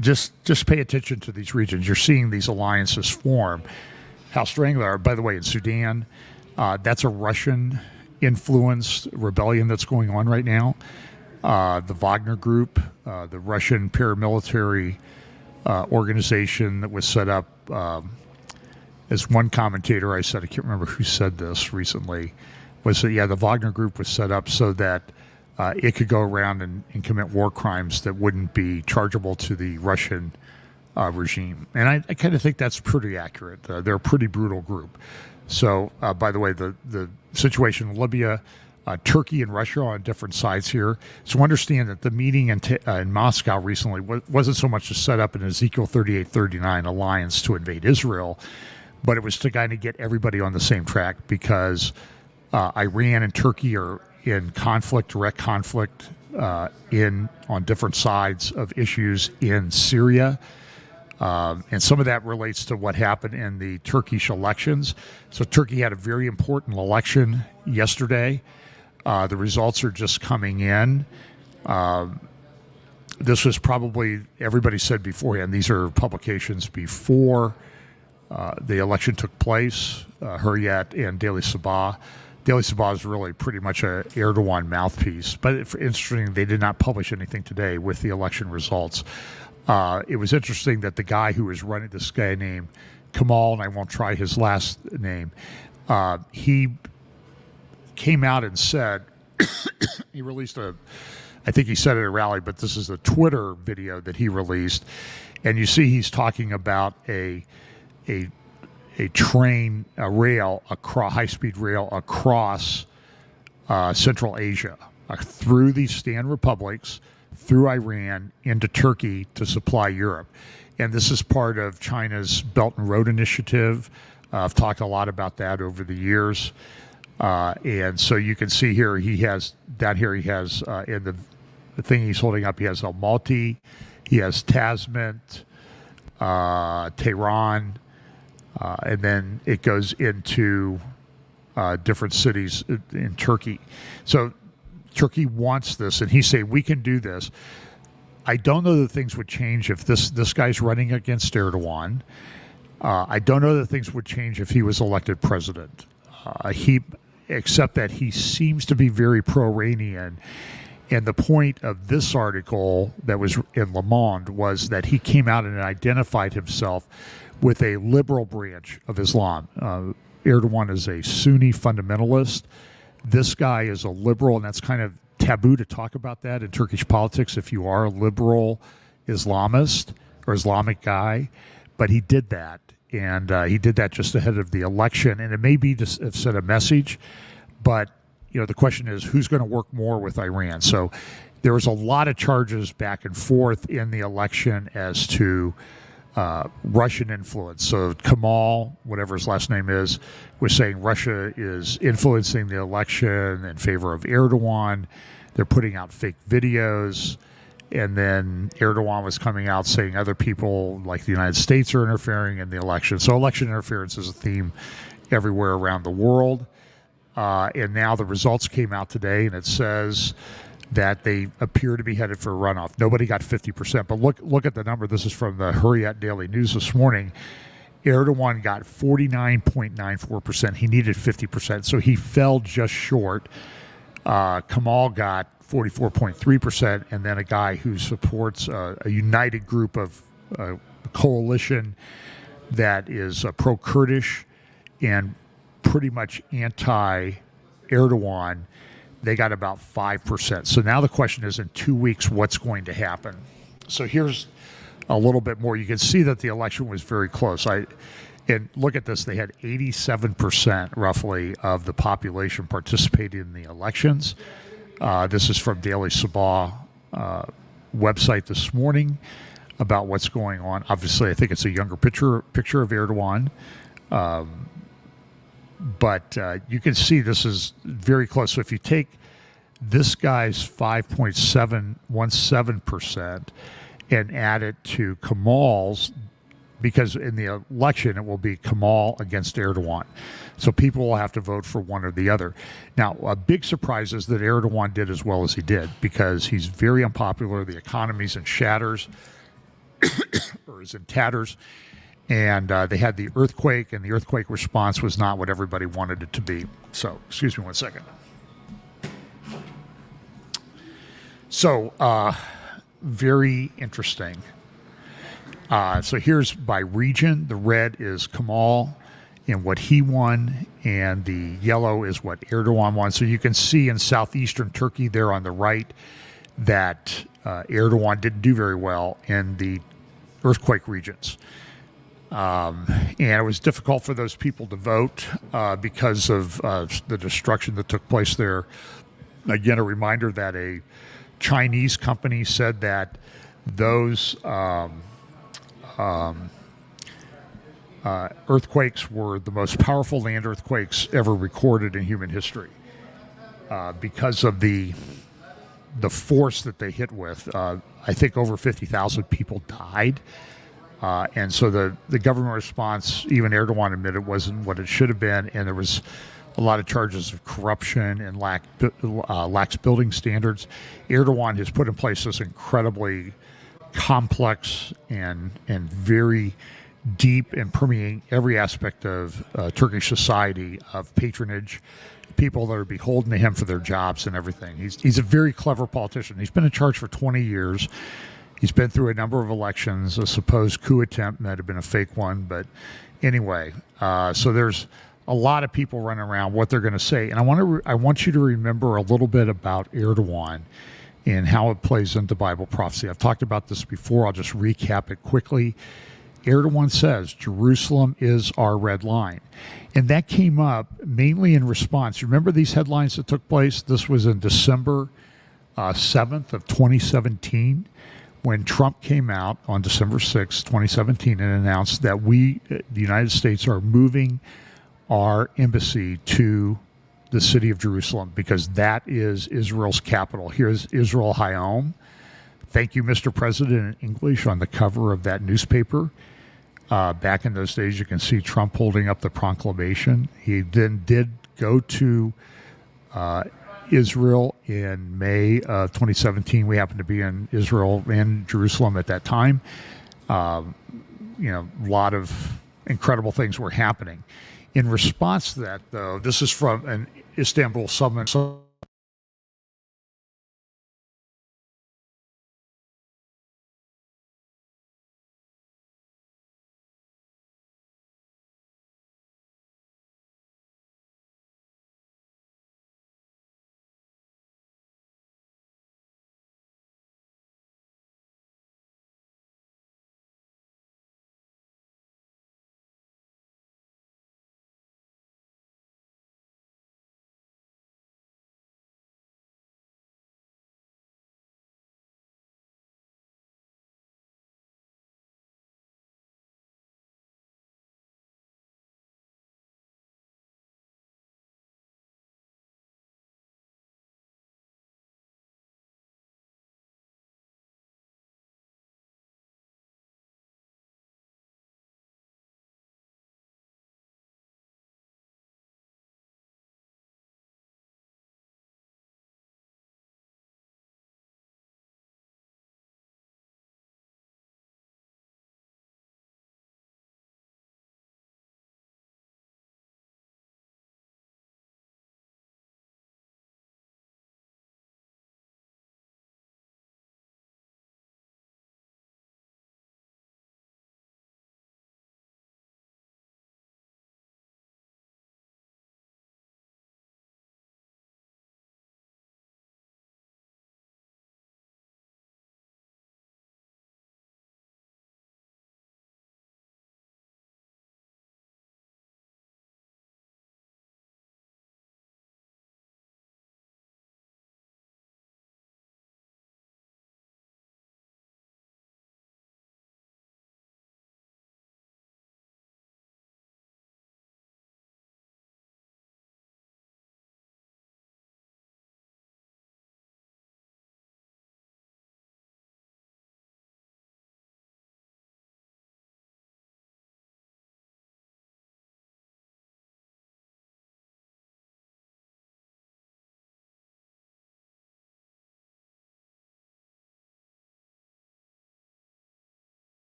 just pay attention to these regions. You're seeing these alliances form. How strong they are. By the way, in Sudan, that's a Russian-influenced rebellion that's going on right now. The Wagner Group, the Russian paramilitary organization that was set up, as one commentator I said, I can't remember who said this recently, was that, the Wagner Group was set up so that it could go around and commit war crimes that wouldn't be chargeable to the Russian regime. And I kind of think that's pretty accurate. They're a pretty brutal group. So, by the way, the situation in Libya, Turkey and Russia are on different sides here. So understand that the meeting in Moscow recently wasn't so much to set up an Ezekiel 38-39 alliance to invade Israel, but it was to kind of get everybody on the same track, because Iran and Turkey are in direct conflict on different sides of issues in Syria. And some of that relates to what happened in the Turkish elections. So Turkey had a very important election yesterday. The results are just coming in. This was probably, everybody said beforehand, these are publications before the election took place, Hurriyet and Daily Sabah. Daily Sabah is really pretty much an Erdogan mouthpiece. But interesting, they did not publish anything today with the election results. It was interesting that the guy who was running, this guy named Kamal, and I won't try his last name, he came out and said, he released I think he said it at a rally, but this is a Twitter video that he released. And you see he's talking about a train, a rail, high-speed rail across Central Asia, through these Stan republics, through Iran, into Turkey to supply Europe. And this is part of China's Belt and Road Initiative. I've talked a lot about that over the years. And so you can see here, he has in the thing he's holding up, he has Almaty, he has Tazmint, Tehran, and then it goes into different cities in Turkey. So Turkey wants this, and he's saying, we can do this. I don't know that things would change if this guy's running against Erdogan. I don't know that things would change if he was elected president. Except that he seems to be very pro-Iranian, And the point of this article that was in Le Monde was that he came out and identified himself with a liberal branch of Islam. Erdogan is a Sunni fundamentalist. This guy is a liberal, and that's kind of taboo to talk about that in Turkish politics if you are a liberal Islamist or Islamic guy. But he did that, and he did that just ahead of the election. And it may be to send a message, but the question is who's going to work more with Iran. So there was a lot of charges back and forth in the election as to Russian influence. So Kamal, whatever his last name is, was saying Russia is influencing the election in favor of Erdogan. They're putting out fake videos. And then Erdogan was coming out saying other people like the United States are interfering in the election. So election interference is a theme everywhere around the world. And now the results came out today, and it says that they appear to be headed for a runoff. Nobody got 50%, but look at the number. This is from the Hurriyet Daily News this morning. Erdogan got 49.94%. He needed 50%, so he fell just short. Kamal got 44.3%, and then a guy who supports a united group of a coalition that is pro-Kurdish and pretty much anti-Erdogan, they got about 5%. So now the question is, in 2 weeks, what's going to happen? So here's a little bit more. You can see that the election was very close. And look at this. They had 87% roughly of the population participating in the elections. This is from Daily Sabah website this morning about what's going on. Obviously, I think it's a younger picture of Erdogan. But you can see this is very close. So if you take this guy's 5.717% and add it to Kamal's, because in the election it will be Kamal against Erdogan. So people will have to vote for one or the other. Now, a big surprise is that Erdogan did as well as he did because he's very unpopular. The economy's in shatters or is in tatters. And they had the earthquake, and the earthquake response was not what everybody wanted it to be. So, excuse me one second. So, very interesting. So here's by region. The red is Kamal and what he won, and the yellow is what Erdogan won. So you can see in southeastern Turkey there on the right that Erdogan didn't do very well in the earthquake regions. And it was difficult for those people to vote because of the destruction that took place there. Again, a reminder that a Chinese company said that those earthquakes were the most powerful land earthquakes ever recorded in human history because of the force that they hit with. I think over 50,000 people died. And so the government response, even Erdogan admitted, wasn't what it should have been, and there was a lot of charges of corruption and lax building standards. Erdogan has put in place this incredibly complex and very deep and permeating every aspect of Turkish society of patronage, people that are beholden to him for their jobs and everything. He's a very clever politician. He's been in charge for 20 years. He's been through a number of elections, a supposed coup attempt might have been a fake one. But anyway, so there's a lot of people running around what they're going to say. And I want you to remember a little bit about Erdogan and how it plays into Bible prophecy. I've talked about this before. I'll just recap it quickly. Erdogan says, Jerusalem is our red line. And that came up mainly in response. Remember these headlines that took place? This was in December 7th of 2017. When Trump came out on December 6, 2017, and announced that the United States, are moving our embassy to the city of Jerusalem because that is Israel's capital. Here's Israel Hayom. Thank you, Mr. President, in English on the cover of that newspaper. Back in those days, you can see Trump holding up the proclamation. He then did go to Israel in May of 2017. We happened to be in Israel and Jerusalem at that time. A lot of incredible things were happening. In response to that, though, this is from an Istanbul summit.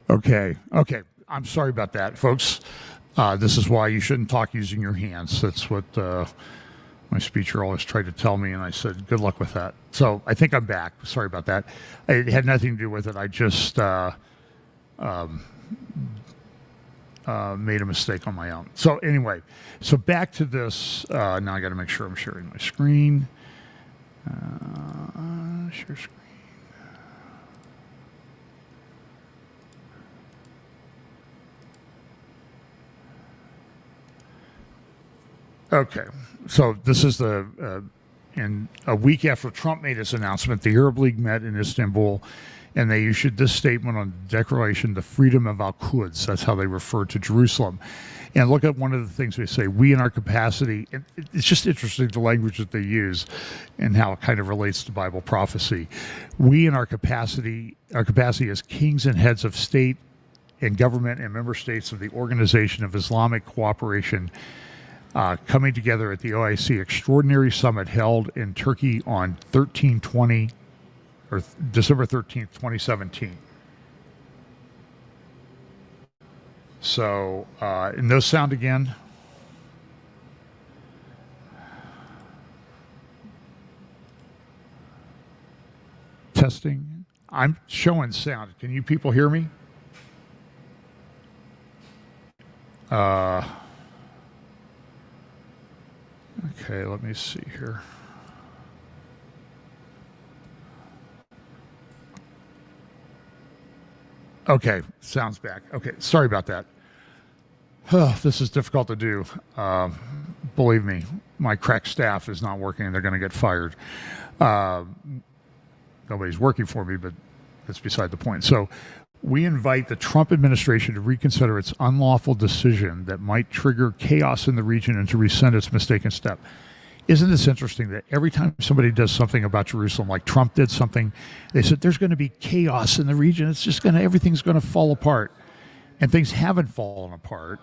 Okay. Okay. I'm sorry about that, folks. This is why you shouldn't talk using your hands. That's what my speaker always tried to tell me, and I said, good luck with that. So I think I'm back. Sorry about that. It had nothing to do with it. I just made a mistake on my own. So anyway, so back to this. Now I got to make sure I'm sharing my screen. Share screen. Okay, so this is and a week after Trump made his announcement, the Arab League met in Istanbul, and they issued this statement on the declaration, the freedom of Al-Quds. That's how they refer to Jerusalem. And look at one of the things they say, we in our capacity, and it's just interesting the language that they use and how it kind of relates to Bible prophecy. We in our capacity as kings and heads of state and government and member states of the Organization of Islamic Cooperation, coming together at the OIC Extraordinary Summit held in Turkey on December 13th, 2017. So, and those sound again. Testing. I'm showing sound. Can you people hear me? Okay, let me see here. Okay, sounds back. Okay, sorry about that. This is difficult to do. Believe me, my crack staff is not working and they're going to get fired. Nobody's working for me, but that's beside the point. So we invite the Trump administration to reconsider its unlawful decision that might trigger chaos in the region and to rescind its mistaken step. Isn't this interesting that every time somebody does something about Jerusalem, like Trump did something, they said there's going to be chaos in the region. It's just everything's going to fall apart. And things haven't fallen apart.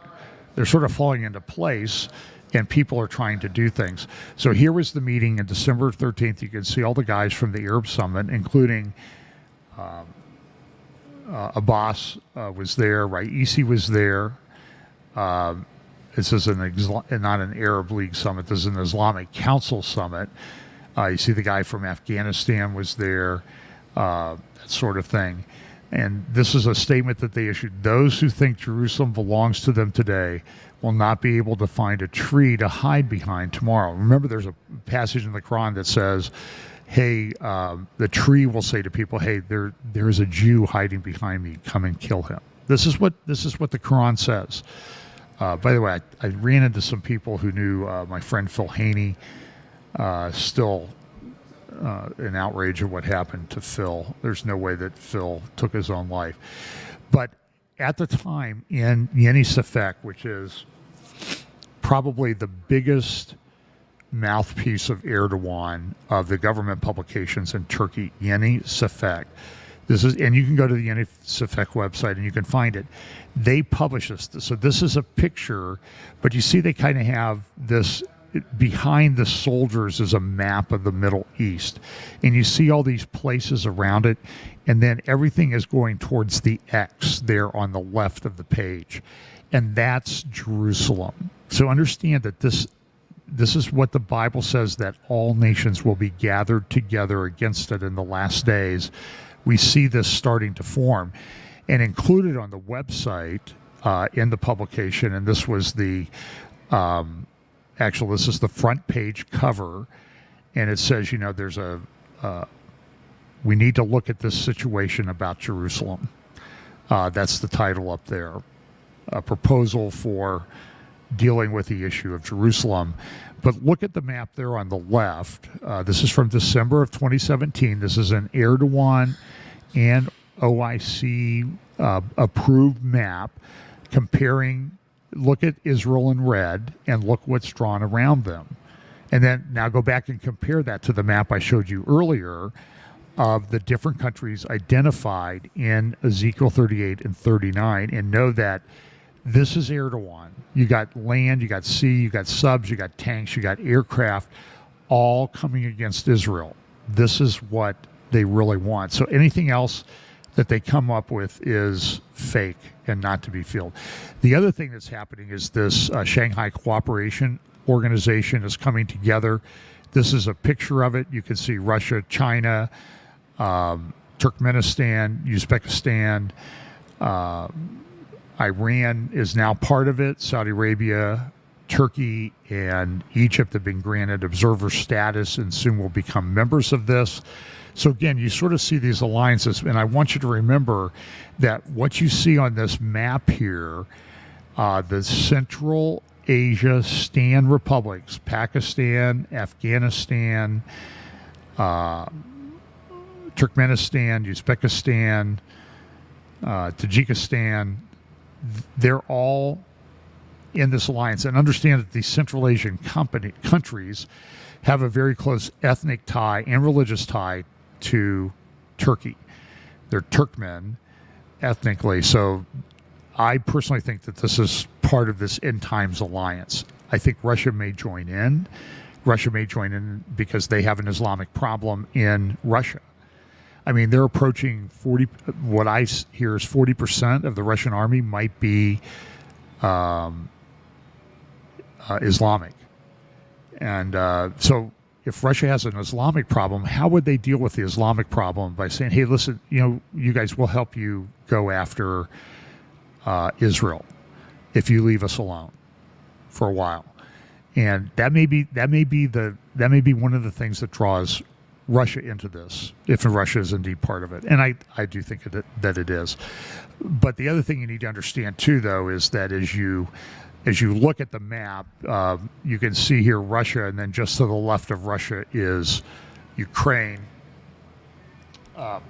They're sort of falling into place, and people are trying to do things. So here was the meeting on December 13th. You can see all the guys from the Arab Summit, including Abbas was there, Raisi was there. This is not an Arab League summit. This is an Islamic Council summit. You see the guy from Afghanistan was there, that sort of thing. And this is a statement that they issued. Those who think Jerusalem belongs to them today will not be able to find a tree to hide behind tomorrow. Remember, there's a passage in the Quran that says, hey, the tree will say to people, hey, there is a Jew hiding behind me. Come and kill him. This is what the Quran says. By the way, I ran into some people who knew my friend Phil Haney, still in outrage of what happened to Phil. There's no way that Phil took his own life. But at the time in Yeni Safek, which is probably the biggest mouthpiece of Erdogan of the government publications in Turkey, Yeni Safek. And you can go to the Yeni Safek website and you can find it. They publish this. So this is a picture, but you see they kind of have this. Behind the soldiers is a map of the Middle East. And you see all these places around it. And then everything is going towards the X there on the left of the page. And that's Jerusalem. So understand that this is what the Bible says, that all nations will be gathered together against it in the last days. We see this starting to form. And included on the website in the publication, and this was the... Actually, this is the front page cover, and it says, there's we need to look at this situation about Jerusalem. That's the title up there. A proposal for dealing with the issue of Jerusalem. But look at the map there on the left. This is from December of 2017. This is an Erdogan and OIC approved map comparing. Look at Israel in red and look what's drawn around them. And then now go back and compare that to the map I showed you earlier of the different countries identified in Ezekiel 38 and 39, and know that this is Erdogan. You got land, you got sea, you got subs, you got tanks, you got aircraft, all coming against Israel. This is what they really want. So anything else that they come up with is fake and not to be filled. The other thing that's happening is this Shanghai Cooperation Organization is coming together. This is a picture of it. You can see Russia, China, Turkmenistan, Uzbekistan, Iran is now part of it. Saudi Arabia, Turkey, and Egypt have been granted observer status and soon will become members of this. So again, you sort of see these alliances, and I want you to remember that what you see on this map here, the Central Asia stand republics, Pakistan, Afghanistan, Turkmenistan, Uzbekistan, Tajikistan, they're all in this alliance. And understand that these Central Asian countries have a very close ethnic tie and religious tie to Turkey. They're Turkmen ethnically. So I personally think that this is part of this end times alliance. I think Russia may join in. Russia may join in because they have an Islamic problem in Russia. I mean, they're approaching 40, what I hear is 40% of the Russian army might be Islamic. And so if Russia has an Islamic problem, how would they deal with the Islamic problem? By saying, hey, listen, you guys will help you go after Israel if you leave us alone for a while. And that may be one of the things that draws Russia into this, if Russia is indeed part of it. And I do think that it is. But the other thing you need to understand too, though, is that as you look at the map, you can see here Russia, and then just to the left of Russia is Ukraine. Trying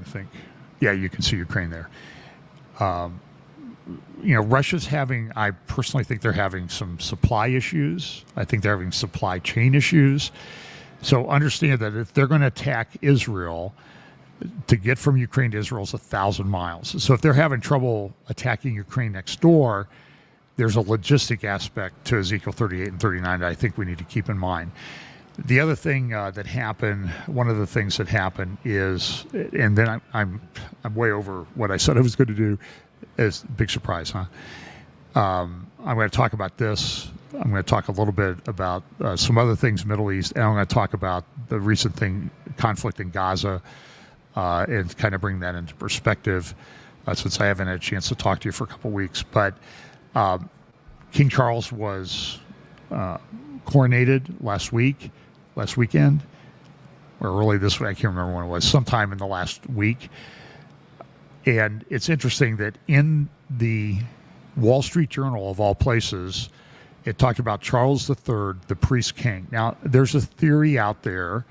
to think. Yeah, you can see Ukraine there. Russia's having, I personally think they're having some supply issues. I think they're having supply chain issues. So understand that if they're going to attack Israel, to get from Ukraine to Israel is 1,000 miles. So if they're having trouble attacking Ukraine next door, there's a logistic aspect to Ezekiel 38 and 39 that I think we need to keep in mind. The other thing that happened, one of the things that happened is, and then I'm way over what I said I was going to do. It's a big surprise, huh? I'm going to talk about this. I'm going to talk a little bit about some other things, Middle East, and I'm going to talk about the recent conflict in Gaza, and kind of bring that into perspective, since I haven't had a chance to talk to you for a couple of weeks. But King Charles was coronated last weekend, or early this week. I can't remember when it was. Sometime in the last week. And it's interesting that in the Wall Street Journal, of all places, it talked about Charles III, the priest king. Now, there's a theory out there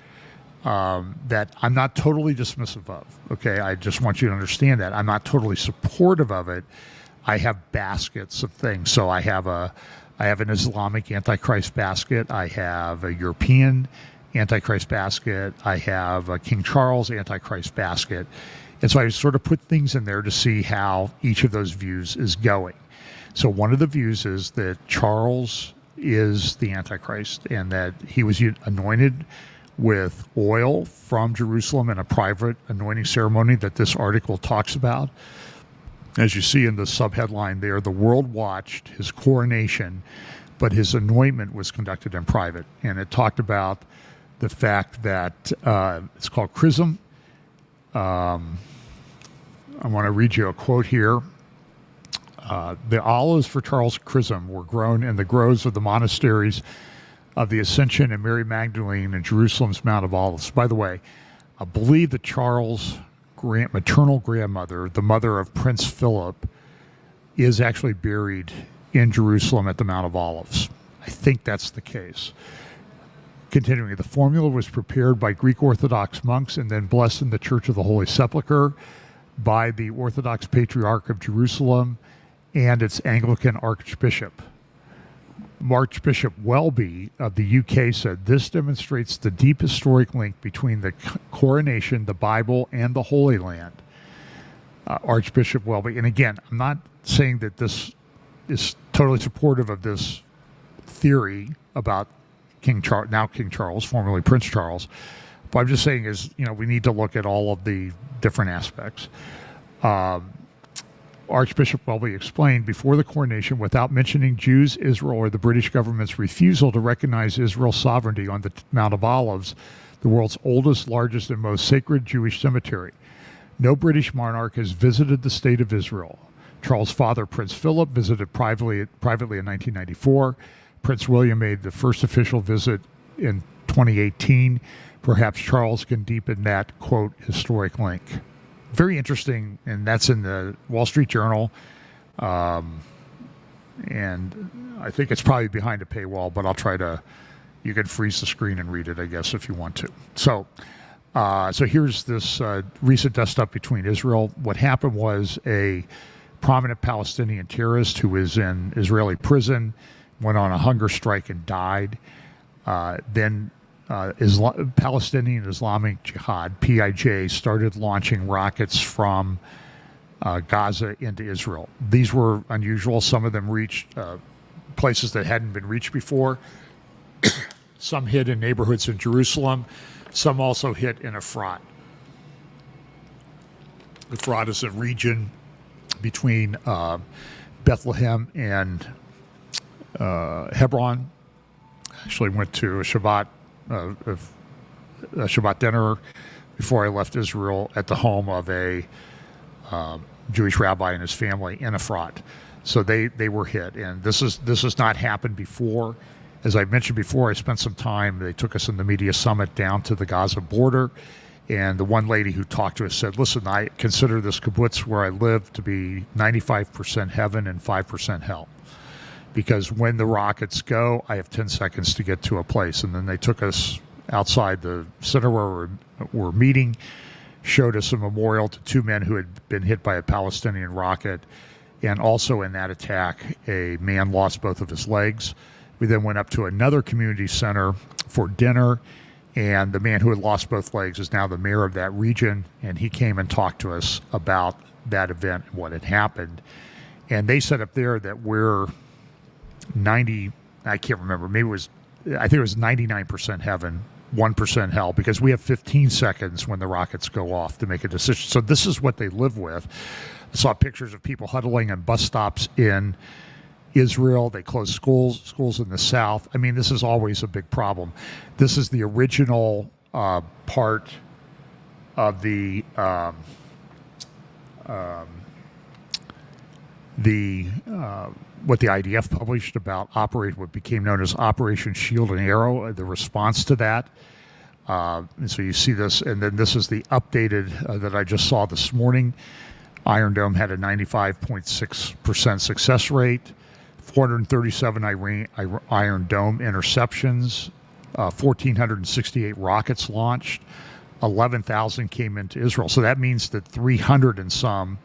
that I'm not totally dismissive of. Okay, I just want you to understand that. I'm not totally supportive of it. I have baskets of things. So I have an Islamic Antichrist basket. I have a European Antichrist basket. I have a King Charles Antichrist basket. And so I sort of put things in there to see how each of those views is going. So one of the views is that Charles is the Antichrist and that he was anointed with oil from Jerusalem in a private anointing ceremony that this article talks about. As you see in the subheadline there, the world watched his coronation, but his anointment was conducted in private. And it talked about the fact that it's called chrism. I want to read you a quote here. The olives for Charles Chrism were grown in the groves of the monasteries of the Ascension and Mary Magdalene in Jerusalem's Mount of Olives. By the way, I believe that Charles' maternal grandmother, the mother of Prince Philip, is actually buried in Jerusalem at the Mount of Olives. I think that's the case. Continuing, the formula was prepared by Greek Orthodox monks and then blessed in the Church of the Holy Sepulchre by the Orthodox Patriarch of Jerusalem and its Anglican Archbishop. Archbishop Welby of the UK said, this demonstrates the deep historic link between the coronation, the Bible, and the Holy Land. Archbishop Welby. And again, I'm not saying that this is totally supportive of this theory about King Charles, formerly Prince Charles. But I'm just saying is, we need to look at all of the different aspects. Archbishop Welby explained before the coronation, without mentioning Jews, Israel, or the British government's refusal to recognize Israel's sovereignty on the Mount of Olives, the world's oldest, largest, and most sacred Jewish cemetery. No British monarch has visited the state of Israel. Charles' father, Prince Philip, visited privately in 1994. Prince William made the first official visit in 2018. Perhaps Charles can deepen that, quote, historic link. Very interesting, and that's in the Wall Street Journal. And I think it's probably behind a paywall, but I'll try to, you can freeze the screen and read it, I guess, if you want to. So here's this recent dust-up between Israel. What happened was a prominent Palestinian terrorist who was in Israeli prison went on a hunger strike and died. Then Palestinian Islamic Jihad, PIJ, started launching rockets from Gaza into Israel. These were unusual. Some of them reached places that hadn't been reached before. Some hit in neighborhoods in Jerusalem. Some also hit in Efrat. Efrat is a region between Bethlehem and Hebron. Actually went to a Shabbat dinner before I left Israel at the home of a Jewish rabbi and his family in Efrat. So they were hit, and this has not happened before. As I mentioned before, I spent some time. They took us in the media summit down to the Gaza border, and the one lady who talked to us said, "Listen, I consider this kibbutz where I live to be 95% heaven and 5% hell." Because when the rockets go, I have 10 seconds to get to a place. And then they took us outside the center where we're meeting, showed us a memorial to two men who had been hit by a Palestinian rocket. And also in that attack, a man lost both of his legs. We then went up to another community center for dinner. And the man who had lost both legs is now the mayor of that region. And he came and talked to us about that event and what had happened. And they said up there that we're 90, I can't remember, I think it was 99% heaven, 1% hell, because we have 15 seconds when the rockets go off to make a decision. So this is what they live with. I saw pictures of people huddling on bus stops in Israel. They closed schools in the south. I mean, this is always a big problem. This is the original part of what the IDF published about what became known as Operation Shield and Arrow, the response to that. And so you see this, and then this is the updated that I just saw this morning. Iron Dome had a 95.6% success rate, 437 Iron Dome interceptions, 1,468 rockets launched, 11,000 came into Israel. So that means that 300 and some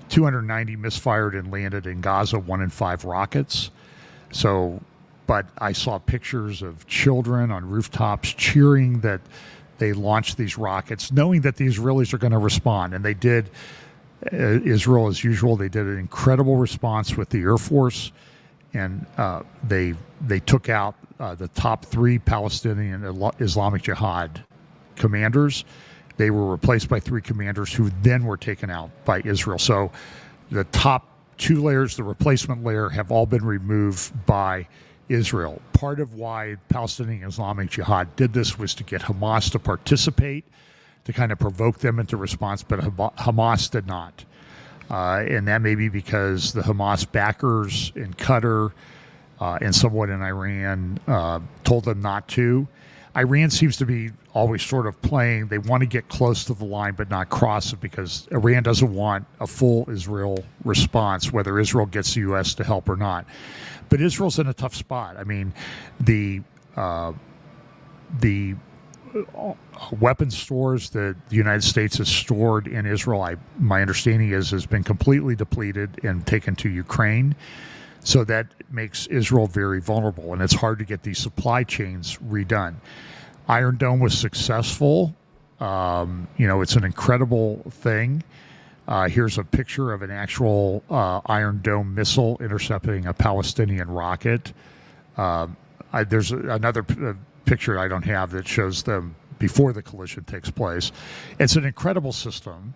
290 misfired and landed in Gaza, 1 in 5 rockets. So, but I saw pictures of children on rooftops cheering that they launched these rockets, knowing that the Israelis are going to respond. And they did. Israel, as usual, they did an incredible response with the Air Force, and they took out the top 3 Palestinian Islamic Jihad commanders. They were replaced by 3 commanders who then were taken out by Israel. So the top 2 layers, the replacement layer, have all been removed by Israel. Part of why Palestinian Islamic Jihad did this was to get Hamas to participate, to kind of provoke them into response, but Hamas did not. And that may be because the Hamas backers in Qatar and somewhat in Iran told them not to. Iran seems to be always sort of playing, they want to get close to the line but not cross it, because Iran doesn't want a full Israel response, whether Israel gets the U.S. to help or not. But Israel's in a tough spot. I mean, the weapons stores that the United States has stored in Israel, my understanding has been completely depleted and taken to Ukraine. So that makes Israel very vulnerable, and it's hard to get these supply chains redone. Iron Dome was successful. It's an incredible thing. Here's a picture of an actual Iron Dome missile intercepting a Palestinian rocket. There's another picture I don't have that shows them before the collision takes place. It's an incredible system,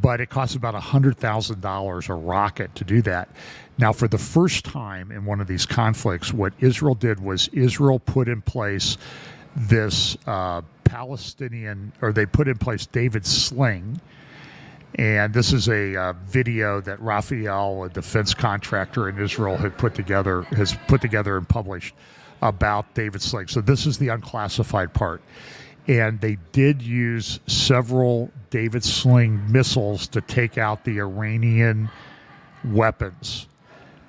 but it costs about $100,000 a rocket to do that. Now, for the first time in one of these conflicts, what Israel did was Israel put in place this they put in place David's sling. And this is a video that Raphael, a defense contractor in Israel, has put together and published about David's sling. So this is the unclassified part. And they did use several David sling missiles to take out the Iranian weapons.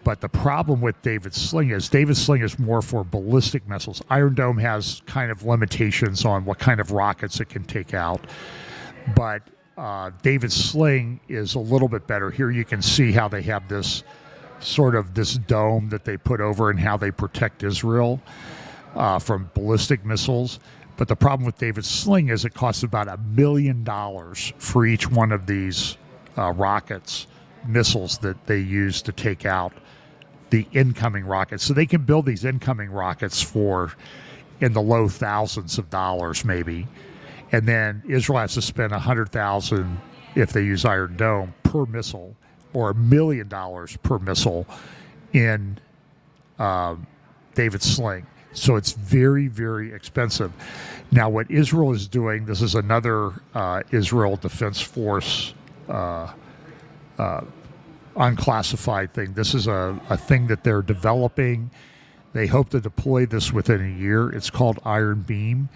But the problem with David's sling is more for ballistic missiles. Iron Dome has kind of limitations on what kind of rockets it can take out. But David's sling is a little bit better. Here you can see how they have this dome that they put over and how they protect Israel from ballistic missiles. But the problem with David's sling is it costs about $1 million for each one of these missiles that they use to take out the incoming rockets. So they can build these incoming rockets for in the low thousands of dollars maybe. And then Israel has to spend $100,000 if they use Iron Dome per missile, or $1 million per missile in David's sling. So it's very, very expensive. Now, what Israel is doing, this is another Israel Defense Force unclassified thing. This is a thing that they're developing. They hope to deploy this within a year. It's called Iron Beam,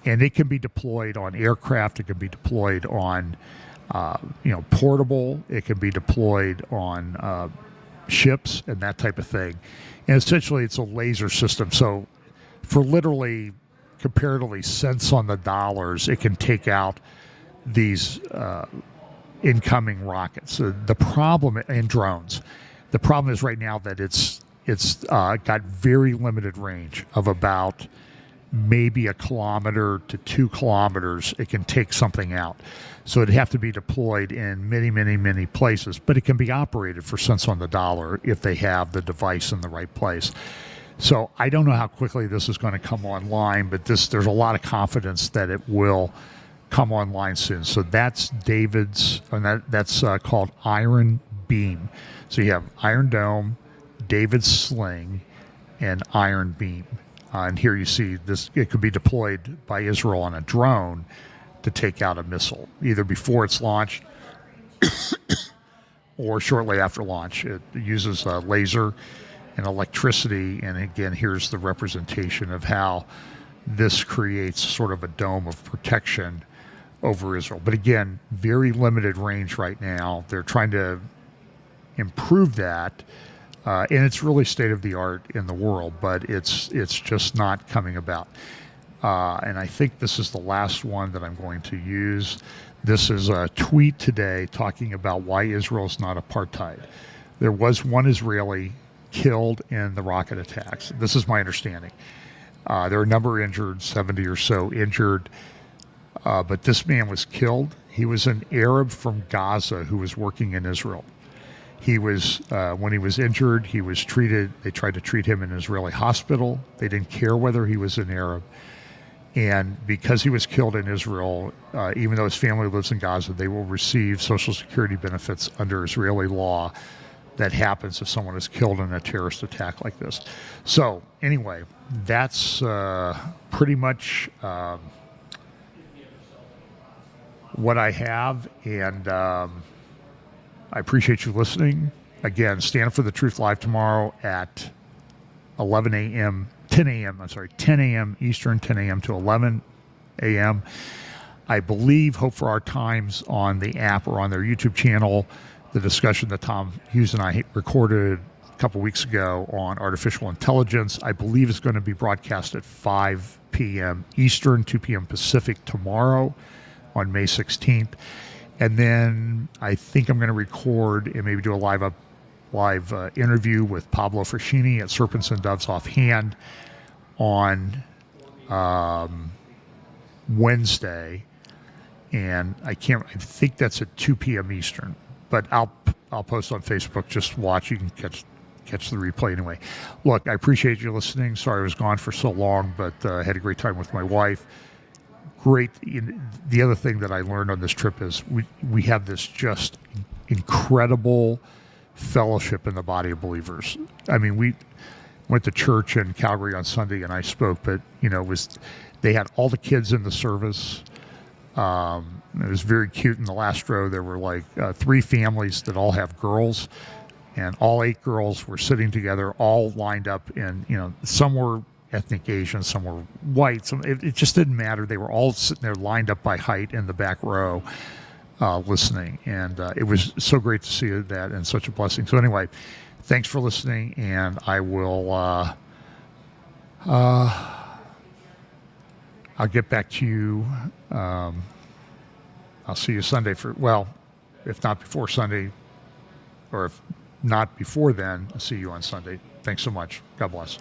and it can be deployed on aircraft. It can be deployed on, portable. It can be deployed on ships and that type of thing. And essentially, it's a laser system. So for literally, comparatively cents on the dollars, it can take out these incoming rockets. The problem in drones, the problem is right now that it's got very limited range of about maybe 1 kilometer to 2 kilometers. It can take something out. So it'd have to be deployed in many, many, many places, but it can be operated for cents on the dollar if they have the device in the right place. So I don't know how quickly this is going to come online, but there's a lot of confidence that it will come online soon. So that's David's, and that's called Iron Beam. So you have Iron Dome, David's sling, and Iron Beam. And here you see this, it could be deployed by Israel on a drone to take out a missile, either before it's launched or shortly after launch. It uses a laser and electricity, and again, here's the representation of how this creates sort of a dome of protection over Israel. But again, very limited range right now. They're trying to improve that, and it's really state-of-the-art in the world, but it's just not coming about. And I think this is the last one that I'm going to use. This is a tweet today talking about why Israel is not apartheid. There was one Israeli killed in the rocket attacks. This is my understanding. There are a number injured, 70 or so injured, but this man was killed. He was an Arab from Gaza who was working in Israel. He was, when he was injured, he was treated, they tried to treat him in an Israeli hospital. They didn't care whether he was an Arab. And because he was killed in Israel, even though his family lives in Gaza, they will receive Social Security benefits under Israeli law. That happens if someone is killed in a terrorist attack like this. So anyway, that's pretty much what I have, and I appreciate you listening. Again, Stand for the Truth live tomorrow at 10 a.m. Eastern, 10 a.m. to 11 a.m. I believe Hope for Our Times on the app or on their YouTube channel. The discussion that Tom Hughes and I recorded a couple weeks ago on artificial intelligence, I believe is going to be broadcast at 5 p.m. Eastern, 2 p.m. Pacific tomorrow on May 16th. And then I think I'm going to record and maybe do a live interview with Pablo Frascini at Serpents and Doves Offhand on Wednesday. And I think that's at 2 p.m. Eastern. But I'll post on Facebook. Just watch. You can catch the replay anyway. Look, I appreciate you listening. Sorry I was gone for so long, but I had a great time with my wife. Great. The other thing that I learned on this trip is we have this just incredible fellowship in the body of believers. I mean, we went to church in Calgary on Sunday and I spoke, but they had all the kids in the service. It was very cute. In the last row, there were like 3 families that all have girls, and all 8 girls were sitting together, all lined up. And some were ethnic Asian, some were white. It just didn't matter. They were all sitting there, lined up by height in the back row, listening. And it was so great to see that, and such a blessing. So anyway, thanks for listening, and I will. I'll get back to you. I'll see you Sunday if not before Sunday, or if not before then, I'll see you on Sunday. Thanks so much. God bless.